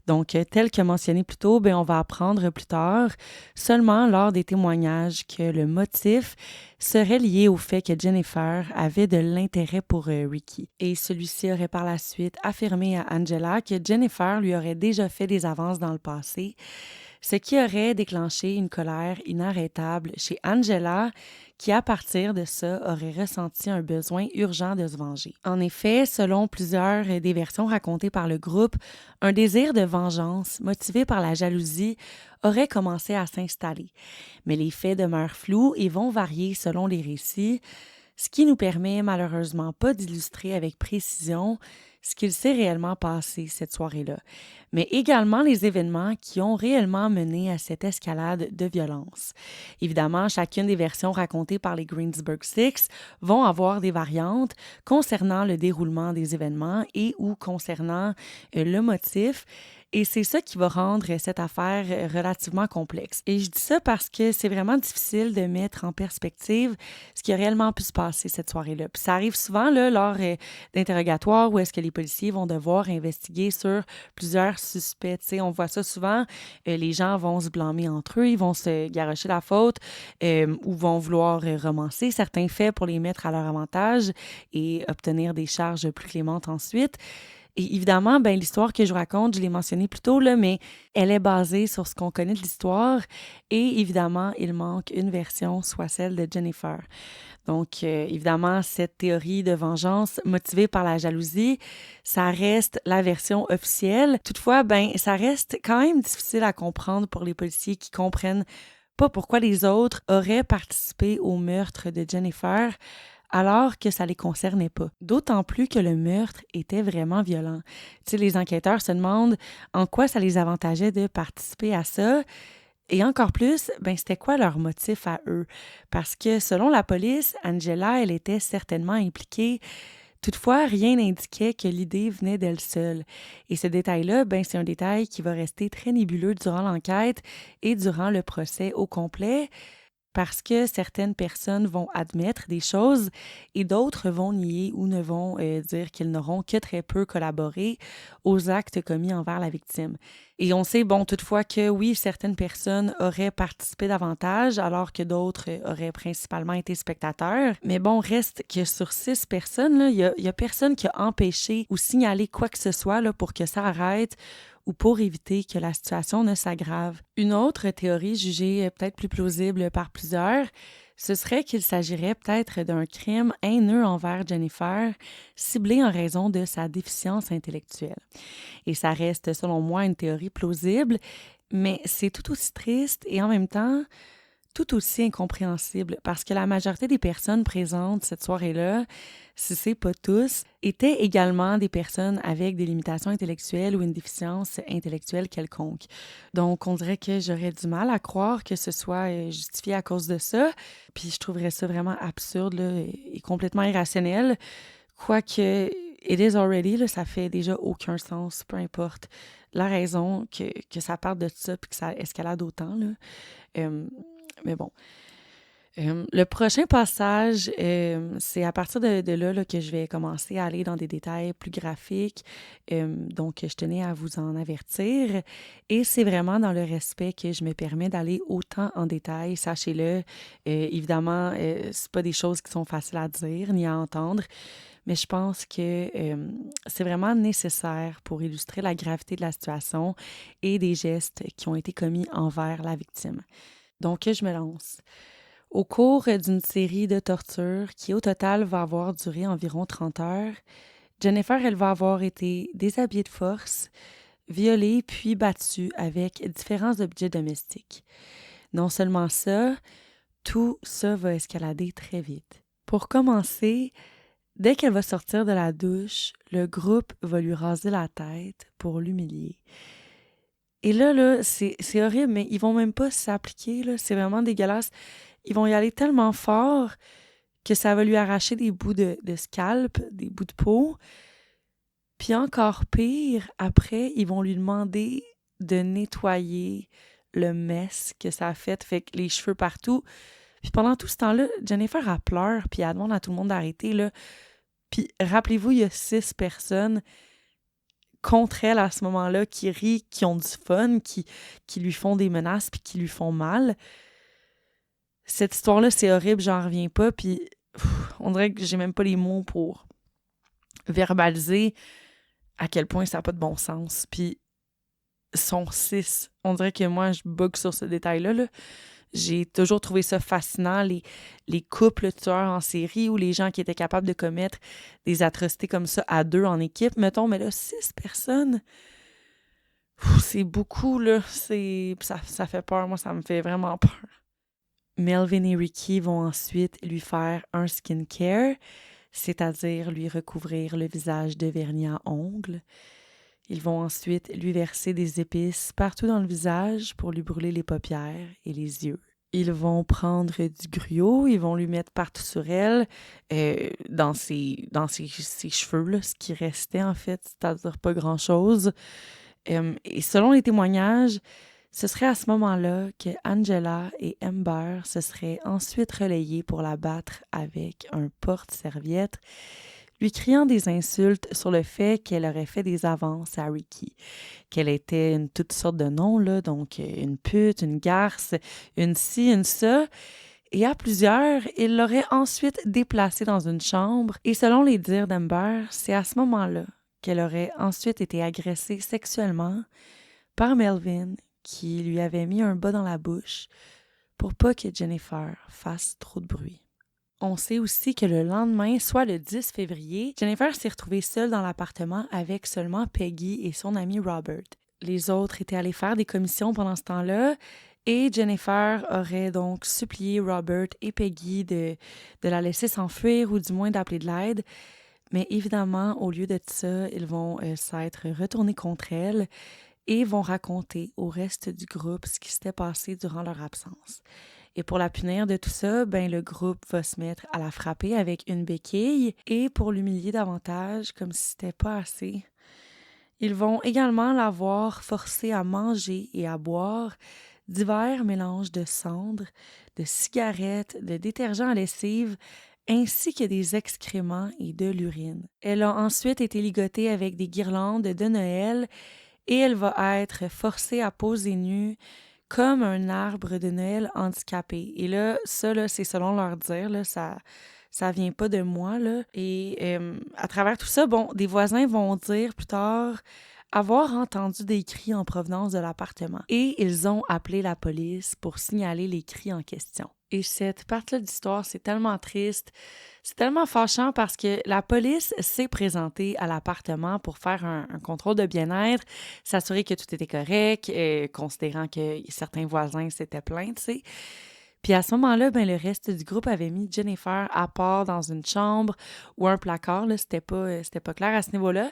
Donc, tel que mentionné plus tôt, on va apprendre plus tard, seulement lors des témoignages, que le motif serait lié au fait que Jennifer avait de l'intérêt pour Ricky. Et celui-ci aurait par la suite affirmé à Angela que Jennifer lui aurait déjà fait des avances dans le passé, ce qui aurait déclenché une colère inarrêtable chez Angela, qui à partir de ça aurait ressenti un besoin urgent de se venger. En effet, selon plusieurs des versions racontées par le groupe, un désir de vengeance motivé par la jalousie aurait commencé à s'installer. Mais les faits demeurent flous et vont varier selon les récits, ce qui nous permet malheureusement pas d'illustrer avec précision ce qu'il s'est réellement passé cette soirée-là, mais également les événements qui ont réellement mené à cette escalade de violence. Évidemment, chacune des versions racontées par les Greensburg Six vont avoir des variantes concernant le déroulement des événements et ou concernant le motif. Et c'est ça qui va rendre cette affaire relativement complexe. Et je dis ça parce que c'est vraiment difficile de mettre en perspective ce qui a réellement pu se passer cette soirée-là. Puis ça arrive souvent là, lors d'interrogatoires où est-ce que les policiers vont devoir investiguer sur plusieurs suspects. T'sais, on voit ça souvent, les gens vont se blâmer entre eux, ils vont se garrocher la faute ou vont vouloir romancer certains faits pour les mettre à leur avantage et obtenir des charges plus clémentes ensuite. Et évidemment, l'histoire que je vous raconte, je l'ai mentionnée plus tôt, là, mais elle est basée sur ce qu'on connaît de l'histoire. Et évidemment, il manque une version, soit celle de Jennifer. Donc, évidemment, cette théorie de vengeance motivée par la jalousie, ça reste la version officielle. Toutefois, ça reste quand même difficile à comprendre pour les policiers qui comprennent pas pourquoi les autres auraient participé au meurtre de Jennifer, alors que ça les concernait pas. D'autant plus que le meurtre était vraiment violent. Tu sais, les enquêteurs se demandent en quoi ça les avantageait de participer à ça. Et encore plus, c'était quoi leur motif à eux? Parce que selon la police, Angela, elle était certainement impliquée. Toutefois, rien n'indiquait que l'idée venait d'elle seule. Et ce détail-là, c'est un détail qui va rester très nébuleux durant l'enquête et durant le procès au complet, parce que certaines personnes vont admettre des choses et d'autres vont nier ou ne vont dire qu'ils n'auront que très peu collaboré aux actes commis envers la victime. Et on sait, toutefois que oui, certaines personnes auraient participé davantage alors que d'autres auraient principalement été spectateurs. Mais reste que sur 6 personnes, il y a personne qui a empêché ou signalé quoi que ce soit là, pour que ça arrête ou pour éviter que la situation ne s'aggrave. Une autre théorie jugée peut-être plus plausible par plusieurs, ce serait qu'il s'agirait peut-être d'un crime haineux envers Jennifer, ciblé en raison de sa déficience intellectuelle. Et ça reste, selon moi, une théorie plausible, mais c'est tout aussi triste et en même temps tout aussi incompréhensible parce que la majorité des personnes présentes cette soirée-là, si c'est pas tous, étaient également des personnes avec des limitations intellectuelles ou une déficience intellectuelle quelconque. Donc, on dirait que j'aurais du mal à croire que ce soit justifié à cause de ça. Puis, je trouverais ça vraiment absurde là, et complètement irrationnel. Quoique, it is already, là, ça fait déjà aucun sens, peu importe la raison que ça parte de ça puis que ça escalade autant, là. Mais bon. Le prochain passage, c'est à partir de là, que je vais commencer à aller dans des détails plus graphiques. Donc, je tenais à vous en avertir. Et c'est vraiment dans le respect que je me permets d'aller autant en détail, sachez-le. Évidemment, c'est pas des choses qui sont faciles à dire ni à entendre, mais je pense que c'est vraiment nécessaire pour illustrer la gravité de la situation et des gestes qui ont été commis envers la victime. Donc, je me lance. Au cours d'une série de tortures qui, au total, va avoir duré environ 30 heures, Jennifer, elle va avoir été déshabillée de force, violée puis battue avec différents objets domestiques. Non seulement ça, tout ça va escalader très vite. Pour commencer, dès qu'elle va sortir de la douche, le groupe va lui raser la tête pour l'humilier. Et là, c'est horrible, mais ils vont même pas s'appliquer, là. C'est vraiment dégueulasse. Ils vont y aller tellement fort que ça va lui arracher des bouts de scalp, des bouts de peau. Puis encore pire, après, ils vont lui demander de nettoyer le mess que ça a fait que les cheveux partout. Puis pendant tout ce temps-là, Jennifer, elle pleure, puis elle demande à tout le monde d'arrêter, là. Puis rappelez-vous, il y a 6 personnes contre elle à ce moment-là qui rient, qui ont du fun, qui lui font des menaces puis qui lui font mal. Cette histoire-là, c'est horrible, j'en reviens pas, puis on dirait que j'ai même pas les mots pour verbaliser à quel point ça n'a pas de bon sens. Puis, sont 6. On dirait que moi, je bug sur ce détail-là, là. J'ai toujours trouvé ça fascinant, les couples tueurs en série ou les gens qui étaient capables de commettre des atrocités comme ça à 2 en équipe, mettons, mais là, 6 personnes, c'est beaucoup, là. Ça fait peur. Moi, ça me fait vraiment peur. Melvin et Ricky vont ensuite lui faire un skincare, c'est-à-dire lui recouvrir le visage de vernis à ongles. Ils vont ensuite lui verser des épices partout dans le visage pour lui brûler les paupières et les yeux. Ils vont prendre du gruau, ils vont lui mettre partout sur elle, dans ses cheveux, là, ce qui restait en fait, c'est-à-dire pas grand-chose. Et selon les témoignages, ce serait à ce moment-là que Angela et Amber se seraient ensuite relayées pour la battre avec un porte-serviette, lui criant des insultes sur le fait qu'elle aurait fait des avances à Ricky, qu'elle était une toutes sortes de noms, là, donc une pute, une garce, une ci, une ça. Et à plusieurs, il l'aurait ensuite déplacée dans une chambre. Et selon les dires d'Amber, c'est à ce moment-là qu'elle aurait ensuite été agressée sexuellement par Melvin, qui lui avait mis un bas dans la bouche pour pas que Jennifer fasse trop de bruit. On sait aussi que le lendemain, soit le 10 février, Jennifer s'est retrouvée seule dans l'appartement avec seulement Peggy et son ami Robert. Les autres étaient allés faire des commissions pendant ce temps-là et Jennifer aurait donc supplié Robert et Peggy de la laisser s'enfuir ou du moins d'appeler de l'aide. Mais évidemment, au lieu de ça, ils vont s'être retournés contre elle et vont raconter au reste du groupe ce qui s'était passé durant leur absence. Et pour la punir de tout ça, le groupe va se mettre à la frapper avec une béquille et pour l'humilier davantage, comme si c'était pas assez, ils vont également l'avoir forcée à manger et à boire divers mélanges de cendres, de cigarettes, de détergents à lessive, ainsi que des excréments et de l'urine. Elle a ensuite été ligotée avec des guirlandes de Noël et elle va être forcée à poser nue comme un arbre de Noël handicapé. Et là, ça, là, c'est selon leur dire, là, ça vient pas de moi, là. Et à travers tout ça, des voisins vont dire plus tard avoir entendu des cris en provenance de l'appartement. Et ils ont appelé la police pour signaler les cris en question. Et cette partie-là d'histoire, c'est tellement triste, c'est tellement fâchant parce que la police s'est présentée à l'appartement pour faire un contrôle de bien-être, s'assurer que tout était correct, considérant que certains voisins s'étaient plaints, tu sais. Puis à ce moment-là, le reste du groupe avait mis Jennifer à part dans une chambre ou un placard, là, c'était pas clair à ce niveau-là.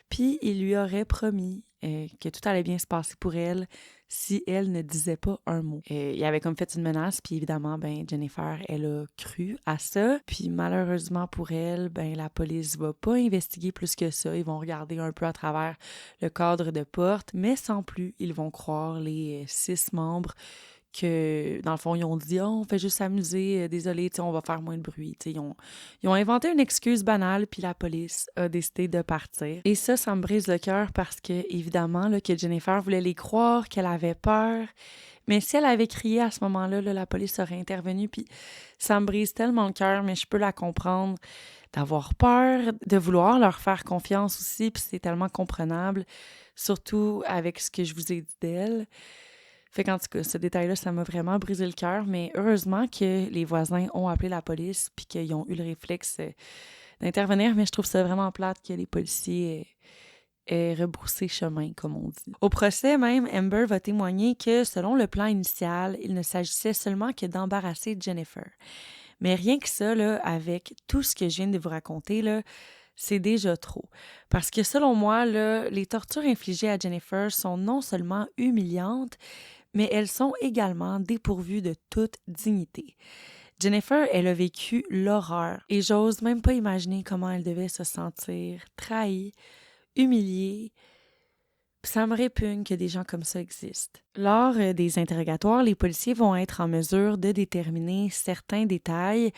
Puis il lui aurait promis que tout allait bien se passer pour elle si elle ne disait pas un mot. Il avait comme fait une menace, puis évidemment, Jennifer, elle a cru à ça. Puis malheureusement pour elle, la police va pas investiguer plus que ça. Ils vont regarder un peu à travers le cadre de porte, mais sans plus, ils vont croire les 6 membres que, dans le fond, ils ont dit « Oh, on fait juste s'amuser, désolé, on va faire moins de bruit. » Ils ont inventé une excuse banale, puis la police a décidé de partir. Et ça me brise le cœur parce que, évidemment, là, que Jennifer voulait les croire, qu'elle avait peur. Mais si elle avait crié à ce moment-là, là, la police aurait intervenu, puis ça me brise tellement le cœur, mais je peux la comprendre, d'avoir peur, de vouloir leur faire confiance aussi, puis c'est tellement comprenable, surtout avec ce que je vous ai dit d'elle. Fait qu'en tout cas, ce détail-là, ça m'a vraiment brisé le cœur, mais heureusement que les voisins ont appelé la police puis qu'ils ont eu le réflexe d'intervenir, mais je trouve ça vraiment plate que les policiers aient rebroussé chemin, comme on dit. Au procès même, Amber va témoigner que, selon le plan initial, il ne s'agissait seulement que d'embarrasser Jennifer. Mais rien que ça, là, avec tout ce que je viens de vous raconter, là, c'est déjà trop. Parce que selon moi, là, les tortures infligées à Jennifer sont non seulement humiliantes, mais elles sont également dépourvues de toute dignité. Jennifer, elle a vécu l'horreur et j'ose même pas imaginer comment elle devait se sentir trahie, humiliée. Ça me répugne que des gens comme ça existent. Lors des interrogatoires, les policiers vont être en mesure de déterminer certains détails.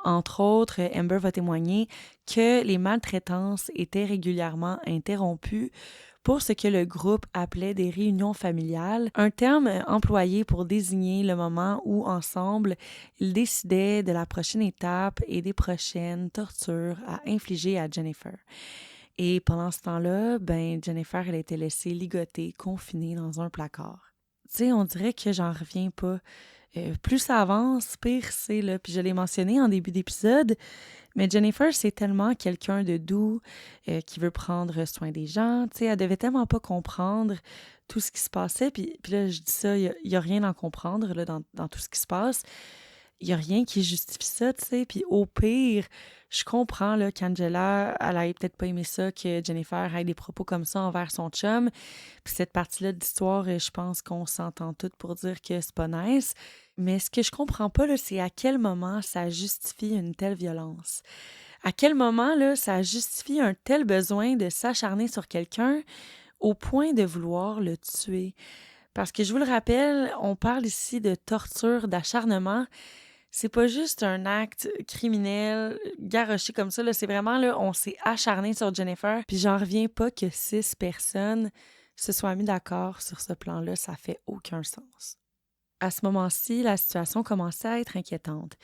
Entre autres, Amber va témoigner que les maltraitances étaient régulièrement interrompues pour ce que le groupe appelait des réunions familiales, un terme employé pour désigner le moment où, ensemble, ils décidaient de la prochaine étape et des prochaines tortures à infliger à Jennifer. Et pendant ce temps-là, Jennifer, elle a été laissée ligotée, confinée dans un placard. Tu sais, on dirait que j'en reviens pas. Plus ça avance, pire c'est, là. Puis je l'ai mentionné en début d'épisode, mais Jennifer, c'est tellement quelqu'un de doux, qui veut prendre soin des gens. Tu sais, elle devait tellement pas comprendre tout ce qui se passait. Puis là, je dis ça, il y a rien à comprendre là, dans tout ce qui se passe. Il y a rien qui justifie ça, tu sais. Puis au pire, je comprends là, qu'Angela, elle ait peut-être pas aimé ça, que Jennifer ait des propos comme ça envers son chum. Puis cette partie-là de l'histoire, je pense qu'on s'entend toutes pour dire que c'est pas nice. Mais ce que je comprends pas, là, c'est à quel moment ça justifie une telle violence. À quel moment, là, ça justifie un tel besoin de s'acharner sur quelqu'un au point de vouloir le tuer. Parce que je vous le rappelle, on parle ici de torture, d'acharnement. C'est pas juste un acte criminel garoché comme ça, là. C'est vraiment, là, on s'est acharné sur Jennifer. Puis j'en reviens pas que 6 personnes se soient mis d'accord sur ce plan-là. Ça fait aucun sens. À ce moment-ci, la situation commençait à être inquiétante.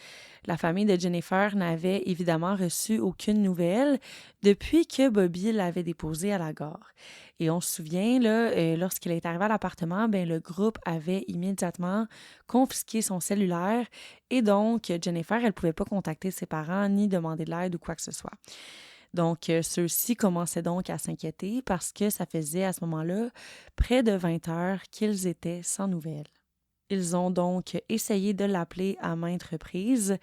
La famille de Jennifer n'avait évidemment reçu aucune nouvelle depuis que Bobby l'avait déposée à la gare. Et on se souvient, là, lorsqu'il est arrivé à l'appartement, le groupe avait immédiatement confisqué son cellulaire et donc Jennifer, elle ne pouvait pas contacter ses parents ni demander de l'aide ou quoi que ce soit. Donc, ceux-ci commençaient donc à s'inquiéter parce que ça faisait à ce moment-là près de 20 heures qu'ils étaient sans nouvelles. Ils ont donc essayé de l'appeler à maintes reprises,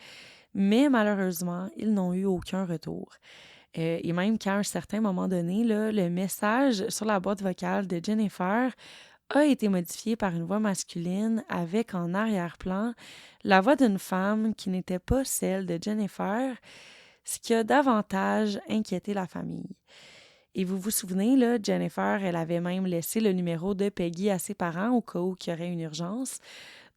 mais malheureusement, ils n'ont eu aucun retour. Et même qu'à un certain moment donné, là, le message sur la boîte vocale de Jennifer a été modifié par une voix masculine avec en arrière-plan la voix d'une femme qui n'était pas celle de Jennifer, ce qui a davantage inquiété la famille. Et vous vous souvenez, là, Jennifer, elle avait même laissé le numéro de Peggy à ses parents au cas où il y aurait une urgence.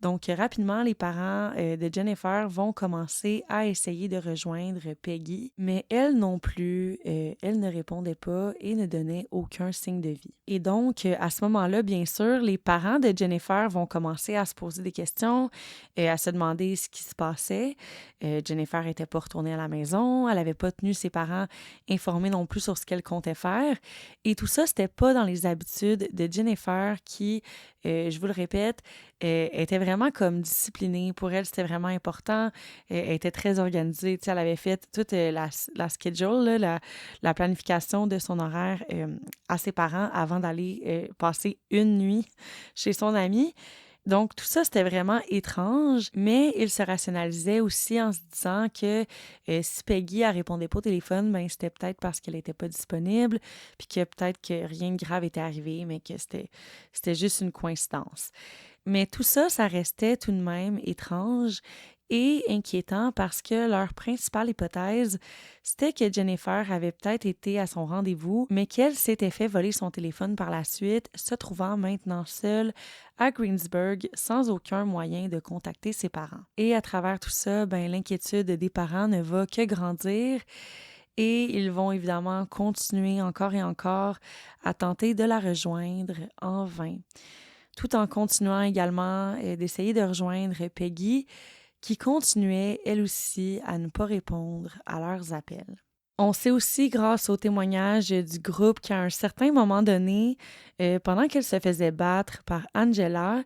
Donc, rapidement, les parents de Jennifer vont commencer à essayer de rejoindre Peggy, mais elle non plus, elle ne répondait pas et ne donnait aucun signe de vie. Et donc, à ce moment-là, bien sûr, les parents de Jennifer vont commencer à se poser des questions, à se demander ce qui se passait. Jennifer n'était pas retournée à la maison, elle n'avait pas tenu ses parents informés non plus sur ce qu'elle comptait faire. Et tout ça, c'était pas dans les habitudes de Jennifer qui, je vous le répète, était vraiment comme disciplinée. Pour elle, c'était vraiment important. Elle était très organisée. Tu sais, elle avait fait toute la schedule, là, la planification de son horaire à ses parents avant d'aller passer une nuit chez son amie. Donc, tout ça, c'était vraiment étrange, mais il se rationalisait aussi en se disant que si Peggy ne répondait pas au téléphone, c'était peut-être parce qu'elle n'était pas disponible, puis que peut-être que rien de grave était arrivé, mais que c'était juste une coïncidence. Mais tout ça, ça restait tout de même étrange et inquiétant parce que leur principale hypothèse, c'était que Jennifer avait peut-être été à son rendez-vous, mais qu'elle s'était fait voler son téléphone par la suite, se trouvant maintenant seule à Greensburg sans aucun moyen de contacter ses parents. Et à travers tout ça, l'inquiétude des parents ne va que grandir et ils vont évidemment continuer encore et encore à tenter de la rejoindre en vain, tout en continuant également d'essayer de rejoindre Peggy, qui continuait, elle aussi, à ne pas répondre à leurs appels. On sait aussi, grâce au témoignage du groupe, qu'à un certain moment donné, pendant qu'elle se faisait battre par Angela,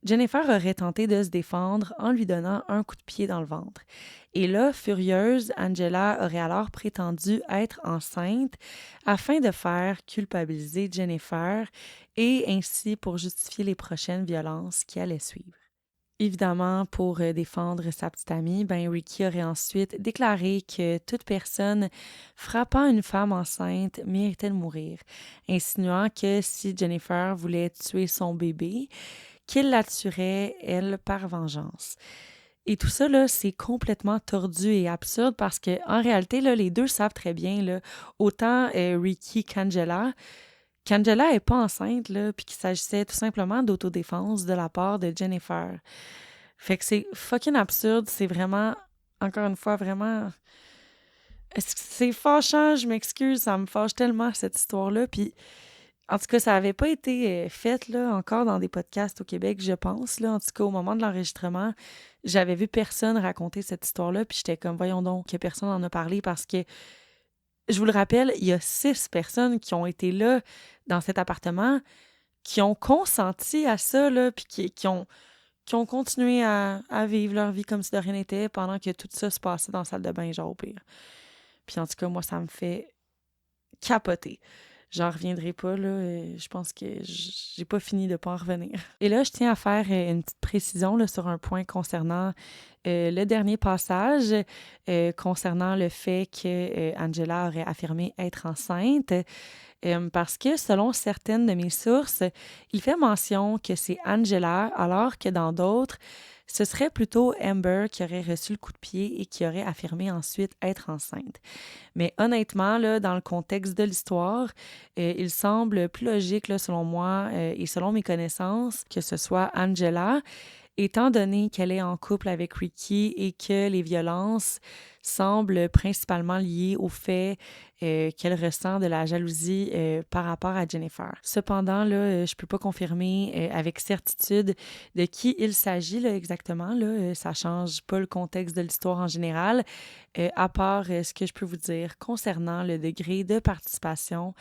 Jennifer aurait tenté de se défendre en lui donnant un coup de pied dans le ventre. Et là, furieuse, Angela aurait alors prétendu être enceinte afin de faire culpabiliser Jennifer et ainsi pour justifier les prochaines violences qui allaient suivre. Évidemment, pour défendre sa petite amie, Ricky aurait ensuite déclaré que toute personne frappant une femme enceinte méritait de mourir, insinuant que si Jennifer voulait tuer son bébé, qu'il la tuerait, elle, par vengeance. Et tout ça, là, c'est complètement tordu et absurde parce que en réalité, là, les deux savent très bien, là, autant Ricky qu'Angela n'est pas enceinte, là, puis qu'il s'agissait tout simplement d'autodéfense de la part de Jennifer. Fait que c'est fucking absurde, c'est vraiment, encore une fois, vraiment... C'est fâchant, je m'excuse, ça me fâche tellement cette histoire-là, puis en tout cas, ça avait pas été fait, là, encore dans des podcasts au Québec, je pense, là, en tout cas, au moment de l'enregistrement, j'avais vu personne raconter cette histoire-là, puis j'étais comme, voyons donc, que personne en a parlé, parce que, je vous le rappelle, il y a 6 personnes qui ont été là, dans cet appartement, qui ont consenti à ça, là, puis qui ont continué à vivre leur vie comme si de rien n'était pendant que tout ça se passait dans la salle de bain, genre au pire. Puis en tout cas, moi, ça me fait capoter. J'en reviendrai pas, là. Je pense que j'ai pas fini de pas en revenir. Et là, je tiens à faire une petite précision là, sur un point concernant le dernier passage, concernant le fait que Angela aurait affirmé être enceinte. Parce que, selon certaines de mes sources, il fait mention que c'est Angela, alors que dans d'autres, ce serait plutôt Amber qui aurait reçu le coup de pied et qui aurait affirmé ensuite être enceinte. Mais honnêtement, là, dans le contexte de l'histoire, il semble plus logique, là, selon moi et selon mes connaissances, que ce soit Angela, étant donné qu'elle est en couple avec Ricky et que les violences semblent principalement liées au fait qu'elle ressent de la jalousie par rapport à Jennifer. Cependant, là, je peux pas confirmer avec certitude de qui il s'agit là, exactement. Là, ça change pas le contexte de l'histoire en général, à part ce que je peux vous dire concernant le degré de participation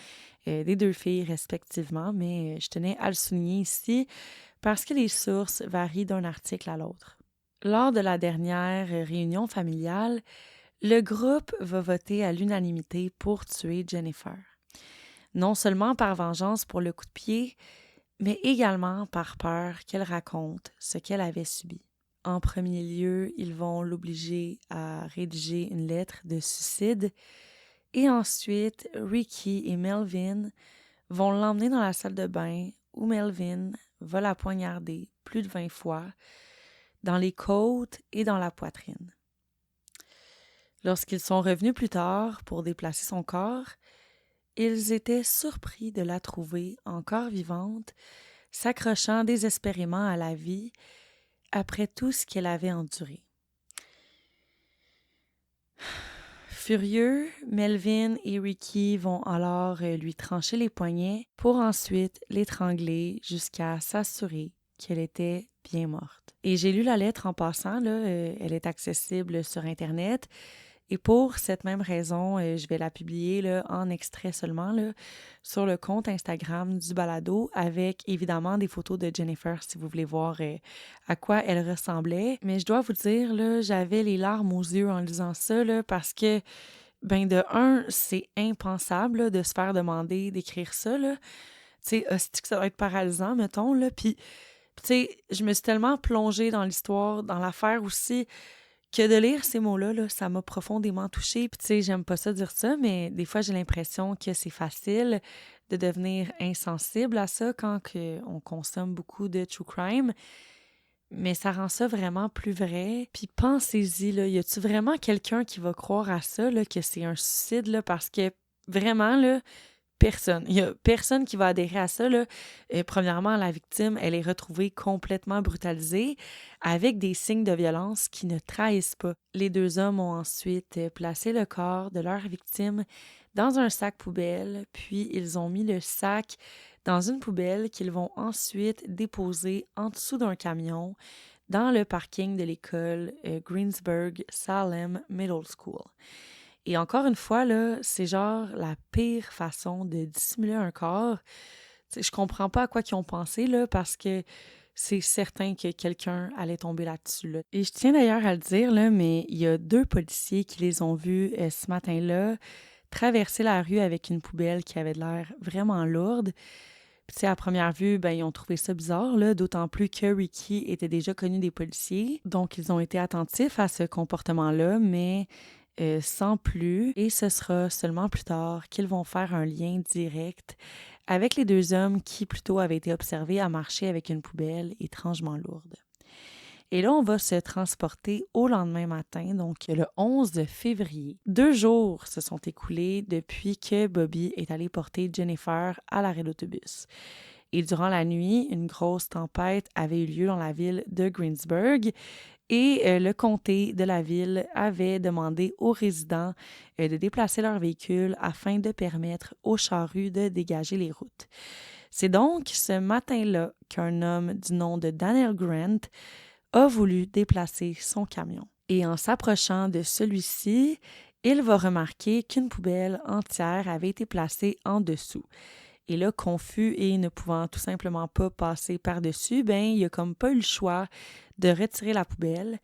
des deux filles respectivement, mais je tenais à le souligner ici parce que les sources varient d'un article à l'autre. Lors de la dernière réunion familiale, le groupe va voter à l'unanimité pour tuer Jennifer. Non seulement par vengeance pour le coup de pied, mais également par peur qu'elle raconte ce qu'elle avait subi. En premier lieu, ils vont l'obliger à rédiger une lettre de suicide et ensuite, Ricky et Melvin vont l'emmener dans la salle de bain où Melvin va la poignarder plus de 20 fois dans les côtes et dans la poitrine. Lorsqu'ils sont revenus plus tard pour déplacer son corps, ils étaient surpris de la trouver encore vivante, s'accrochant désespérément à la vie après tout ce qu'elle avait enduré. Furieux, Melvin et Ricky vont alors lui trancher les poignets pour ensuite l'étrangler jusqu'à s'assurer qu'elle était bien morte. Et j'ai lu la lettre en passant, là, elle est accessible sur Internet. Et pour cette même raison, je vais la publier là, en extrait seulement là, sur le compte Instagram du balado avec évidemment des photos de Jennifer si vous voulez voir à quoi elle ressemblait. Mais je dois vous dire, là, j'avais les larmes aux yeux en lisant ça là, parce que, de un, c'est impensable là, de se faire demander d'écrire ça. Tu sais, hostie que ça va être paralysant, mettons. Là. Puis, tu sais, je me suis tellement plongée dans l'histoire, dans l'affaire aussi, que de lire ces mots-là, là, ça m'a profondément touchée. Puis tu sais, j'aime pas ça dire ça, mais des fois, j'ai l'impression que c'est facile de devenir insensible à ça quand on consomme beaucoup de true crime. Mais ça rend ça vraiment plus vrai. Puis pensez-y, là, y a-tu vraiment quelqu'un qui va croire à ça, là, que c'est un suicide, là, parce que vraiment, là, personne. Il y a personne qui va adhérer à ça, là. Premièrement, la victime, elle est retrouvée complètement brutalisée avec des signes de violence qui ne trahissent pas. Les deux hommes ont ensuite placé le corps de leur victime dans un sac poubelle, puis ils ont mis le sac dans une poubelle qu'ils vont ensuite déposer en dessous d'un camion dans le parking de l'école Greensburg Salem Middle School. Et encore une fois, là, c'est genre la pire façon de dissimuler un corps. T'sais, je comprends pas à quoi ils ont pensé, là, parce que c'est certain que quelqu'un allait tomber là-dessus, là. Et je tiens d'ailleurs à le dire, là, mais il y a 2 policiers qui les ont vus ce matin-là traverser la rue avec une poubelle qui avait de l'air vraiment lourde. Puis, à première vue, ben, ils ont trouvé ça bizarre, là, d'autant plus que Ricky était déjà connu des policiers. Donc, ils ont été attentifs à ce comportement-là, mais sans plus. Et ce sera seulement plus tard qu'ils vont faire un lien direct avec les 2 hommes qui, plutôt, avaient été observés à marcher avec une poubelle étrangement lourde. Et là, on va se transporter au lendemain matin, donc le 11 février. 2 jours se sont écoulés depuis que Bobby est allé porter Jennifer à l'arrêt d'autobus. Et durant la nuit, une grosse tempête avait eu lieu dans la ville de Greensburg et le comté de la ville avait demandé aux résidents de déplacer leurs véhicules afin de permettre aux charrues de dégager les routes. C'est donc ce matin-là qu'un homme du nom de Daniel Grant a voulu déplacer son camion. Et en s'approchant de celui-ci, il va remarquer qu'une poubelle entière avait été placée en dessous. Et là, confus et ne pouvant tout simplement pas passer par-dessus, ben il a comme pas eu le choix de retirer la poubelle.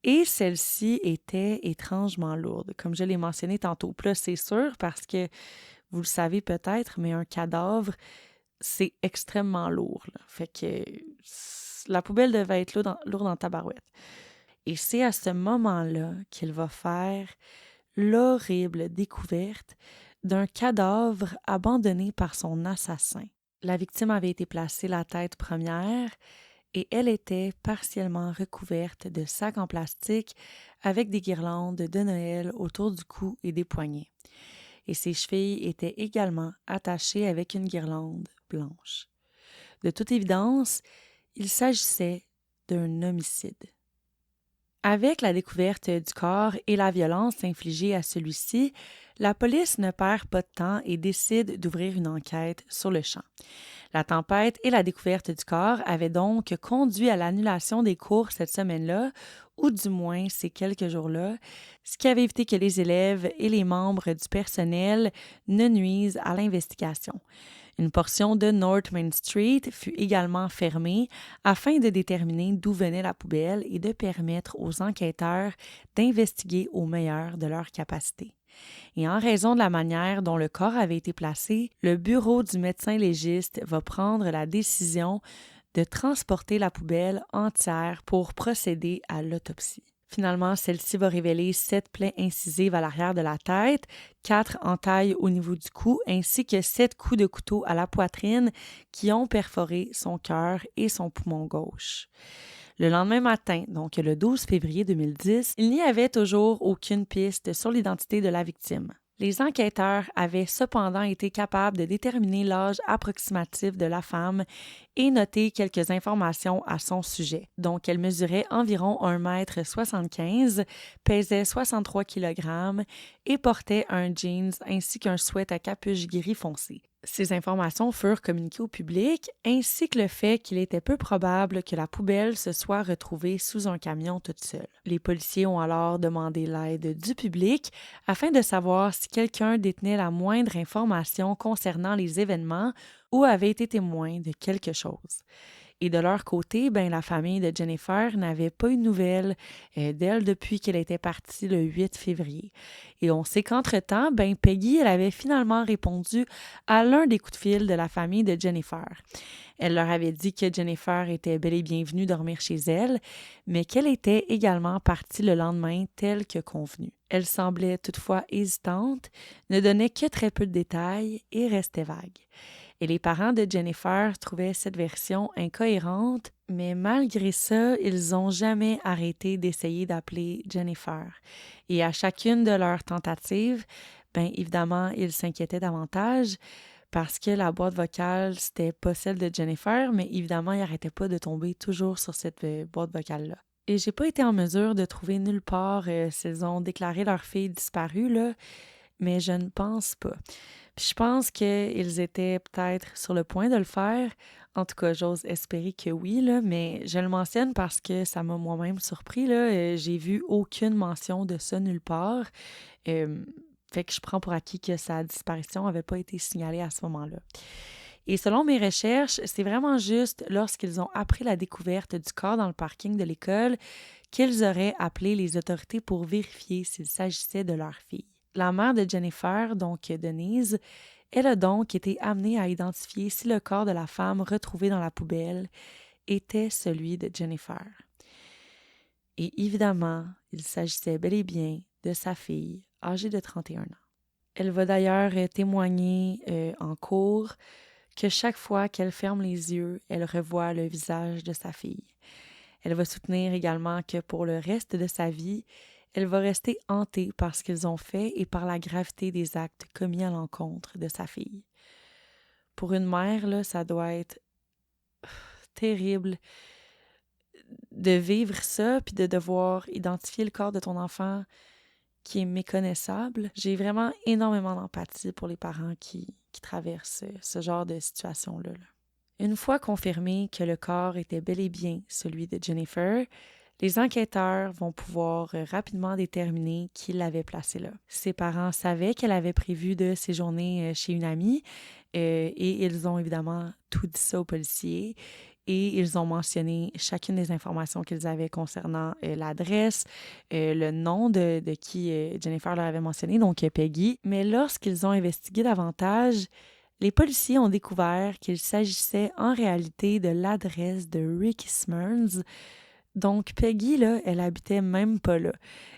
Et celle-ci était étrangement lourde, comme je l'ai mentionné tantôt. Puis là, c'est sûr parce que, vous le savez peut-être, mais un cadavre, c'est extrêmement lourd, là. Fait que la poubelle devait être lourde en tabarouette. Et c'est à ce moment-là qu'il va faire l'horrible découverte d'un cadavre abandonné par son assassin. La victime avait été placée la tête première et elle était partiellement recouverte de sacs en plastique avec des guirlandes de Noël autour du cou et des poignets. Et ses chevilles étaient également attachées avec une guirlande blanche. De toute évidence, il s'agissait d'un homicide. Avec la découverte du corps et la violence infligée à celui-ci, la police ne perd pas de temps et décide d'ouvrir une enquête sur le champ. La tempête et la découverte du corps avaient donc conduit à l'annulation des cours cette semaine-là, ou du moins ces quelques jours-là, ce qui avait évité que les élèves et les membres du personnel ne nuisent à l'investigation. Une portion de North Main Street fut également fermée afin de déterminer d'où venait la poubelle et de permettre aux enquêteurs d'investiguer au meilleur de leur capacité. Et en raison de la manière dont le corps avait été placé, le bureau du médecin légiste va prendre la décision de transporter la poubelle entière pour procéder à l'autopsie. Finalement, celle-ci va révéler 7 plaies incisives à l'arrière de la tête, 4 entailles au niveau du cou, ainsi que 7 coups de couteau à la poitrine qui ont perforé son cœur et son poumon gauche. Le lendemain matin, donc le 12 février 2010, il n'y avait toujours aucune piste sur l'identité de la victime. Les enquêteurs avaient cependant été capables de déterminer l'âge approximatif de la femme et noter quelques informations à son sujet. Donc, elle mesurait environ 1,75 m, pesait 63 kg et portait un jeans ainsi qu'un sweat à capuche gris foncé. Ces informations furent communiquées au public, ainsi que le fait qu'il était peu probable que la poubelle se soit retrouvée sous un camion toute seule. Les policiers ont alors demandé l'aide du public afin de savoir si quelqu'un détenait la moindre information concernant les événements ou avait été témoin de quelque chose. Et de leur côté, la famille de Jennifer n'avait pas eu de nouvelles d'elle depuis qu'elle était partie le 8 février. Et on sait qu'entre-temps, Peggy, elle avait finalement répondu à l'un des coups de fil de la famille de Jennifer. Elle leur avait dit que Jennifer était bel et bien venue dormir chez elle, mais qu'elle était également partie le lendemain tel que convenu. Elle semblait toutefois hésitante, ne donnait que très peu de détails et restait vague. Et les parents de Jennifer trouvaient cette version incohérente, mais malgré ça, ils n'ont jamais arrêté d'essayer d'appeler Jennifer. Et à chacune de leurs tentatives, bien évidemment, ils s'inquiétaient davantage parce que la boîte vocale, c'était pas celle de Jennifer, mais évidemment, ils n'arrêtaient pas de tomber toujours sur cette boîte vocale-là. Et j'ai pas été en mesure de trouver nulle part s'ils ont déclaré leur fille disparue, là, mais je ne pense pas. Puis je pense qu'ils étaient peut-être sur le point de le faire. En tout cas, j'ose espérer que oui, là, mais je le mentionne parce que ça m'a moi-même surpris, là. J'ai vu aucune mention de ça nulle part. Fait que je prends pour acquis que sa disparition n'avait pas été signalée à ce moment-là. Et selon mes recherches, c'est vraiment juste lorsqu'ils ont appris la découverte du corps dans le parking de l'école qu'ils auraient appelé les autorités pour vérifier s'il s'agissait de leur fille. La mère de Jennifer, donc Denise, elle a donc été amenée à identifier si le corps de la femme retrouvée dans la poubelle était celui de Jennifer. Et évidemment, il s'agissait bel et bien de sa fille, âgée de 31 ans. Elle va d'ailleurs témoigner en cours que chaque fois qu'elle ferme les yeux, elle revoit le visage de sa fille. Elle va soutenir également que pour le reste de sa vie, elle va rester hantée par ce qu'ils ont fait et par la gravité des actes commis à l'encontre de sa fille. Pour une mère, là, ça doit être terrible de vivre ça puis de devoir identifier le corps de ton enfant qui est méconnaissable. J'ai vraiment énormément d'empathie pour les parents qui traversent ce genre de situation-là. Une fois confirmé que le corps était bel et bien celui de Jennifer, les enquêteurs vont pouvoir rapidement déterminer qui l'avait placé là. Ses parents savaient qu'elle avait prévu de séjourner chez une amie et ils ont évidemment tout dit ça aux policiers. Et ils ont mentionné chacune des informations qu'ils avaient concernant l'adresse, le nom de qui Jennifer leur avait mentionné, donc Peggy. Mais lorsqu'ils ont investigué davantage, les policiers ont découvert qu'il s'agissait en réalité de l'adresse de Ricky Smyrns. Donc Peggy, là, elle habitait même pas là.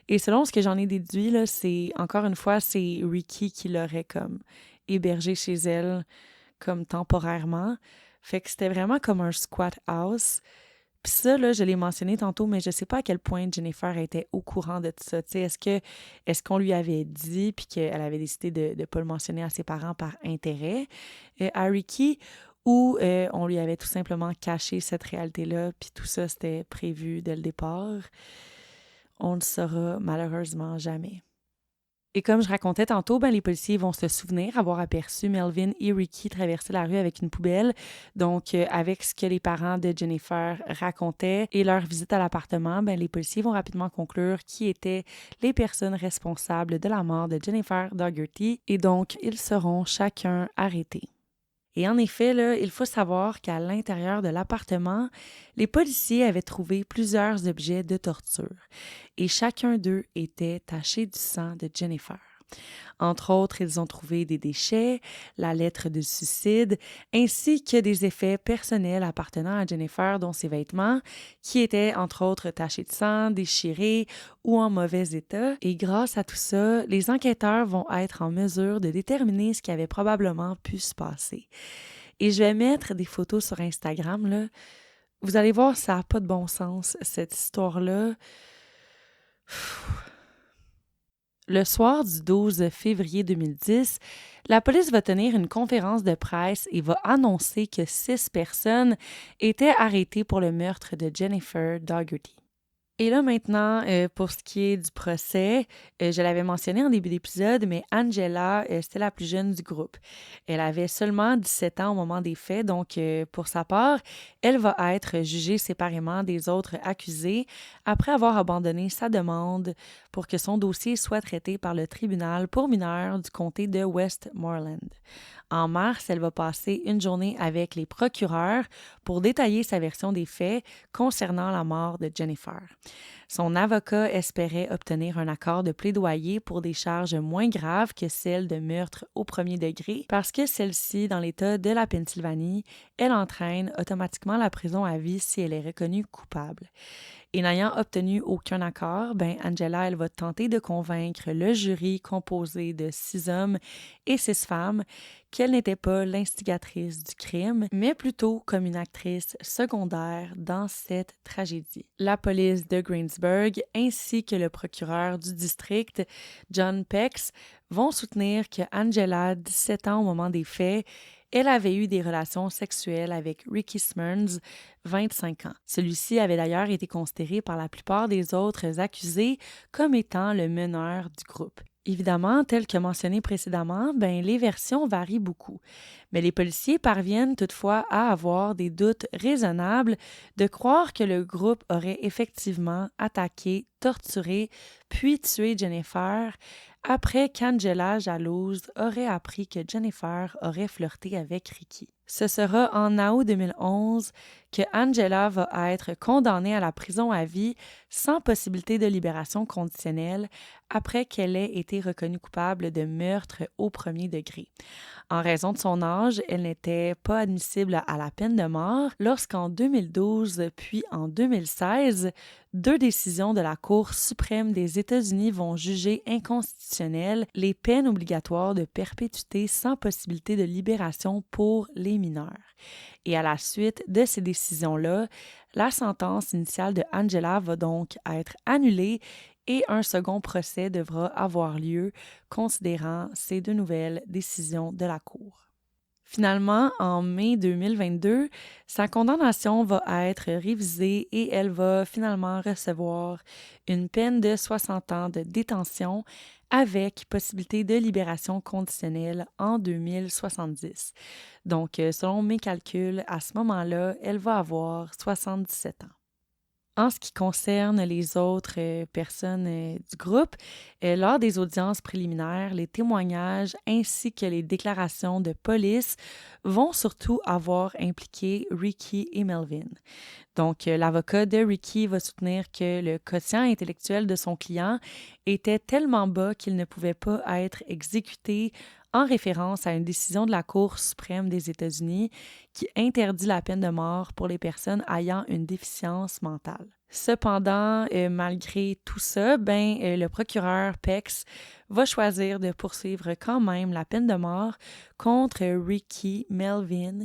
Et selon ce que j'en ai déduit, là, c'est Ricky qui l'aurait comme hébergée chez elle comme temporairement. Fait que c'était vraiment comme un squat house. Puis ça, là, je l'ai mentionné tantôt, mais je sais pas à quel point Jennifer était au courant de tout ça. Tu sais, est-ce qu'on lui avait dit puis qu'elle avait décidé de ne pas le mentionner à ses parents par intérêt à Ricky, ou on lui avait tout simplement caché cette réalité-là puis tout ça, c'était prévu dès le départ? On ne le saura malheureusement jamais. Et comme je racontais tantôt, les policiers vont se souvenir avoir aperçu Melvin et Ricky traverser la rue avec une poubelle. Donc, avec ce que les parents de Jennifer racontaient et leur visite à l'appartement, les policiers vont rapidement conclure qui étaient les personnes responsables de la mort de Jennifer Dougherty et donc, ils seront chacun arrêtés. Et en effet, là, il faut savoir qu'à l'intérieur de l'appartement, les policiers avaient trouvé plusieurs objets de torture et chacun d'eux était taché du sang de Jennifer. Entre autres, ils ont trouvé des déchets, la lettre de suicide, ainsi que des effets personnels appartenant à Jennifer, dont ses vêtements, qui étaient entre autres tachés de sang, déchirés ou en mauvais état. Et grâce à tout ça, les enquêteurs vont être en mesure de déterminer ce qui avait probablement pu se passer. Et je vais mettre des photos sur Instagram, là. Vous allez voir, ça n'a pas de bon sens, cette histoire-là. Le soir du 12 février 2010, la police va tenir une conférence de presse et va annoncer que 6 personnes étaient arrêtées pour le meurtre de Jennifer Dougherty. Et là maintenant, pour ce qui est du procès, je l'avais mentionné en début d'épisode, mais Angela, c'était la plus jeune du groupe. Elle avait seulement 17 ans au moment des faits, donc pour sa part, elle va être jugée séparément des autres accusés après avoir abandonné sa demande pour que son dossier soit traité par le tribunal pour mineurs du comté de Westmoreland. En mars, elle va passer une journée avec les procureurs pour détailler sa version des faits concernant la mort de Jennifer. Son avocat espérait obtenir un accord de plaidoyer pour des charges moins graves que celles de meurtre au premier degré parce que celle-ci, dans l'État de la Pennsylvanie, elle entraîne automatiquement la prison à vie si elle est reconnue coupable. Et n'ayant obtenu aucun accord, Angela, elle va tenter de convaincre le jury composé de 6 hommes et 6 femmes qu'elle n'était pas l'instigatrice du crime, mais plutôt comme une actrice secondaire dans cette tragédie. La police de Greensburg ainsi que le procureur du district, John Pex, vont soutenir que Angela, 17 ans au moment des faits, elle avait eu des relations sexuelles avec Ricky Smyrns, 25 ans. Celui-ci avait d'ailleurs été considéré par la plupart des autres accusés comme étant le meneur du groupe. Évidemment, tel que mentionné précédemment, les versions varient beaucoup. Mais les policiers parviennent toutefois à avoir des doutes raisonnables de croire que le groupe aurait effectivement attaqué, torturé, puis tué Jennifer après qu'Angela, jalouse, aurait appris que Jennifer aurait flirté avec Ricky. Ce sera en août 2011 que Angela va être condamnée à la prison à vie sans possibilité de libération conditionnelle après qu'elle ait été reconnue coupable de meurtre au premier degré. En raison de son âge, elle n'était pas admissible à la peine de mort lorsqu'en 2012 puis en 2016, 2 décisions de la Cour suprême des États-Unis vont juger inconstitutionnelles les peines obligatoires de perpétuité sans possibilité de libération pour les mineurs. Et à la suite de ces décisions-là, la sentence initiale de Angela va donc être annulée et un second procès devra avoir lieu considérant ces 2 nouvelles décisions de la Cour. Finalement, en mai 2022, sa condamnation va être révisée et elle va finalement recevoir une peine de 60 ans de détention avec possibilité de libération conditionnelle en 2070. Donc, selon mes calculs, à ce moment-là, elle va avoir 77 ans. En ce qui concerne les autres personnes du groupe, lors des audiences préliminaires, les témoignages ainsi que les déclarations de police vont surtout avoir impliqué Ricky et Melvin. Donc, l'avocat de Ricky va soutenir que le quotient intellectuel de son client était tellement bas qu'il ne pouvait pas être exécuté en référence à une décision de la Cour suprême des États-Unis qui interdit la peine de mort pour les personnes ayant une déficience mentale. Cependant, malgré tout ça, le procureur Pex va choisir de poursuivre quand même la peine de mort contre Ricky, Melvin,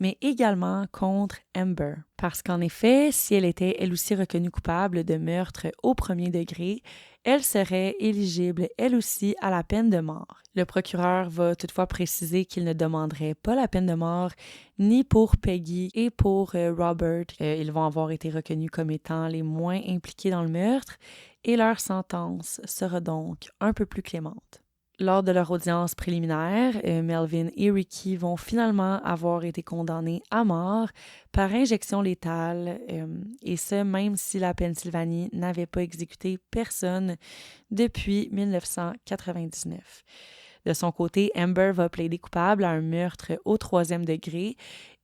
mais également contre Amber. Parce qu'en effet, si elle était elle aussi reconnue coupable de meurtre au premier degré, elle serait éligible elle aussi à la peine de mort. Le procureur va toutefois préciser qu'il ne demanderait pas la peine de mort ni pour Peggy et pour Robert. Ils vont avoir été reconnus comme étant les moins impliqués dans le meurtre et leur sentence sera donc un peu plus clémente. Lors de leur audience préliminaire, Melvin et Ricky vont finalement avoir été condamnés à mort par injection létale, et ce, même si la Pennsylvanie n'avait pas exécuté personne depuis 1999. De son côté, Amber va plaider coupable à un meurtre au 3e degré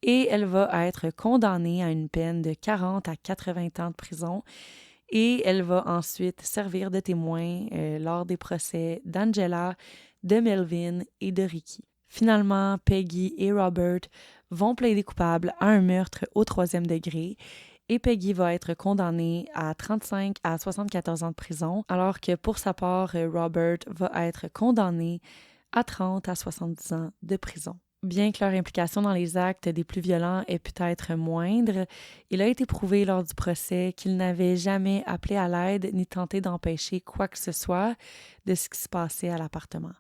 et elle va être condamnée à une peine de 40 à 80 ans de prison. Et elle va ensuite servir de témoin lors des procès d'Angela, de Melvin et de Ricky. Finalement, Peggy et Robert vont plaider coupables à un meurtre au 3e degré et Peggy va être condamnée à 35 à 74 ans de prison, alors que pour sa part, Robert va être condamné à 30 à 70 ans de prison. Bien que leur implication dans les actes des plus violents ait peut-être moindre, il a été prouvé lors du procès qu'ils n'avaient jamais appelé à l'aide ni tenté d'empêcher quoi que ce soit de ce qui se passait à l'appartement.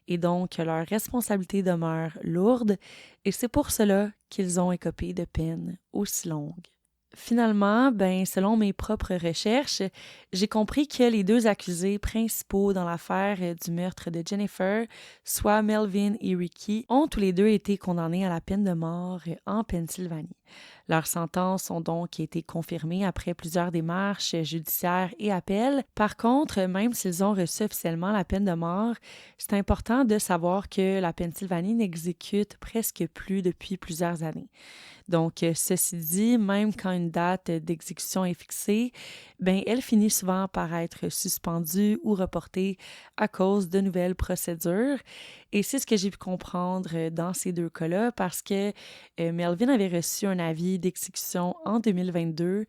Et donc, leur responsabilité demeure lourde et c'est pour cela qu'ils ont écopé de peines aussi longues. Finalement, selon mes propres recherches, j'ai compris que les 2 accusés principaux dans l'affaire du meurtre de Jennifer, soit Melvin et Ricky, ont tous les 2 été condamnés à la peine de mort en Pennsylvanie. Leurs sentences ont donc été confirmées après plusieurs démarches judiciaires et appels. Par contre, même s'ils ont reçu officiellement la peine de mort, c'est important de savoir que la Pennsylvanie n'exécute presque plus depuis plusieurs années. Donc, ceci dit, même quand une date d'exécution est fixée, elle finit souvent par être suspendue ou reportée à cause de nouvelles procédures. Et c'est ce que j'ai pu comprendre dans ces 2 cas-là parce que Melvin avait reçu un avis d'exécution en 2022,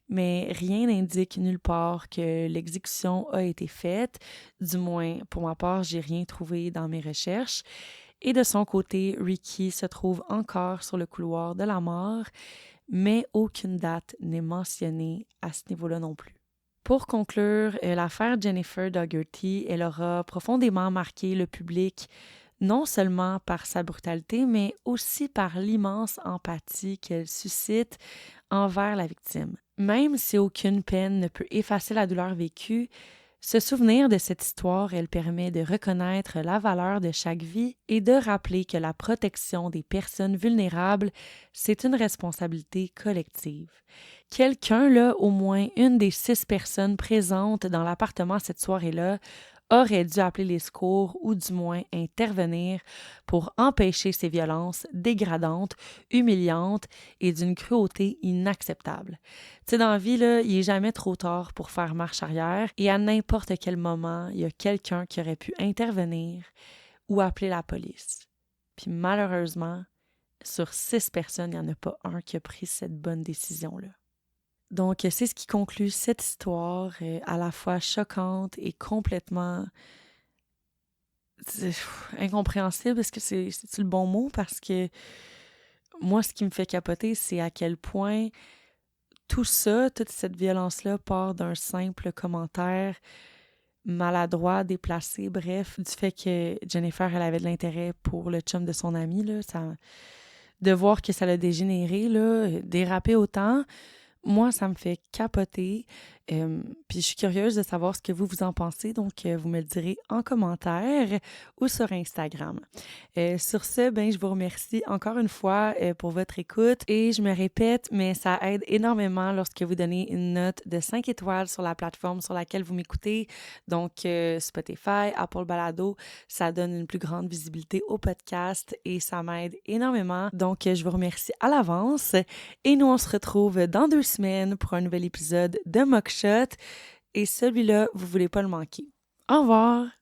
mais rien n'indique nulle part que l'exécution a été faite. Du moins, pour ma part, j'ai rien trouvé dans mes recherches. Et de son côté, Ricky se trouve encore sur le couloir de la mort, mais aucune date n'est mentionnée à ce niveau-là non plus. Pour conclure, l'affaire Jennifer Dougherty, elle aura profondément marqué le public, non seulement par sa brutalité, mais aussi par l'immense empathie qu'elle suscite envers la victime. Même si aucune peine ne peut effacer la douleur vécue, se souvenir de cette histoire, elle permet de reconnaître la valeur de chaque vie et de rappeler que la protection des personnes vulnérables, c'est une responsabilité collective. Quelqu'un, là, au moins une des 6 personnes présentes dans l'appartement cette soirée-là, aurait dû appeler les secours ou du moins intervenir pour empêcher ces violences dégradantes, humiliantes et d'une cruauté inacceptable. Tu sais, dans la vie, là, il n'est jamais trop tard pour faire marche arrière et à n'importe quel moment, il y a quelqu'un qui aurait pu intervenir ou appeler la police. Puis malheureusement, sur 6 personnes, il n'y en a pas un qui a pris cette bonne décision-là. Donc, c'est ce qui conclut cette histoire à la fois choquante et complètement incompréhensible. Est-ce que c'est le bon mot? Parce que moi, ce qui me fait capoter, c'est à quel point tout ça, toute cette violence-là part d'un simple commentaire maladroit, déplacé, bref, du fait que Jennifer, elle avait de l'intérêt pour le chum de son ami, là, de voir que ça l'a dégénéré, là, dérapé autant. Moi, ça me fait capoter. Puis je suis curieuse de savoir ce que vous en pensez. Donc, vous me le direz en commentaire ou sur Instagram. Sur ce, je vous remercie encore une fois pour votre écoute. Et je me répète, mais ça aide énormément lorsque vous donnez une note de 5 étoiles sur la plateforme sur laquelle vous m'écoutez. Donc, Spotify, Apple Balado, ça donne une plus grande visibilité au podcast et ça m'aide énormément. Donc, je vous remercie à l'avance. Et nous, on se retrouve dans 2 semaines pour un nouvel épisode de Mockshot. Et celui-là, vous ne voulez pas le manquer. Au revoir!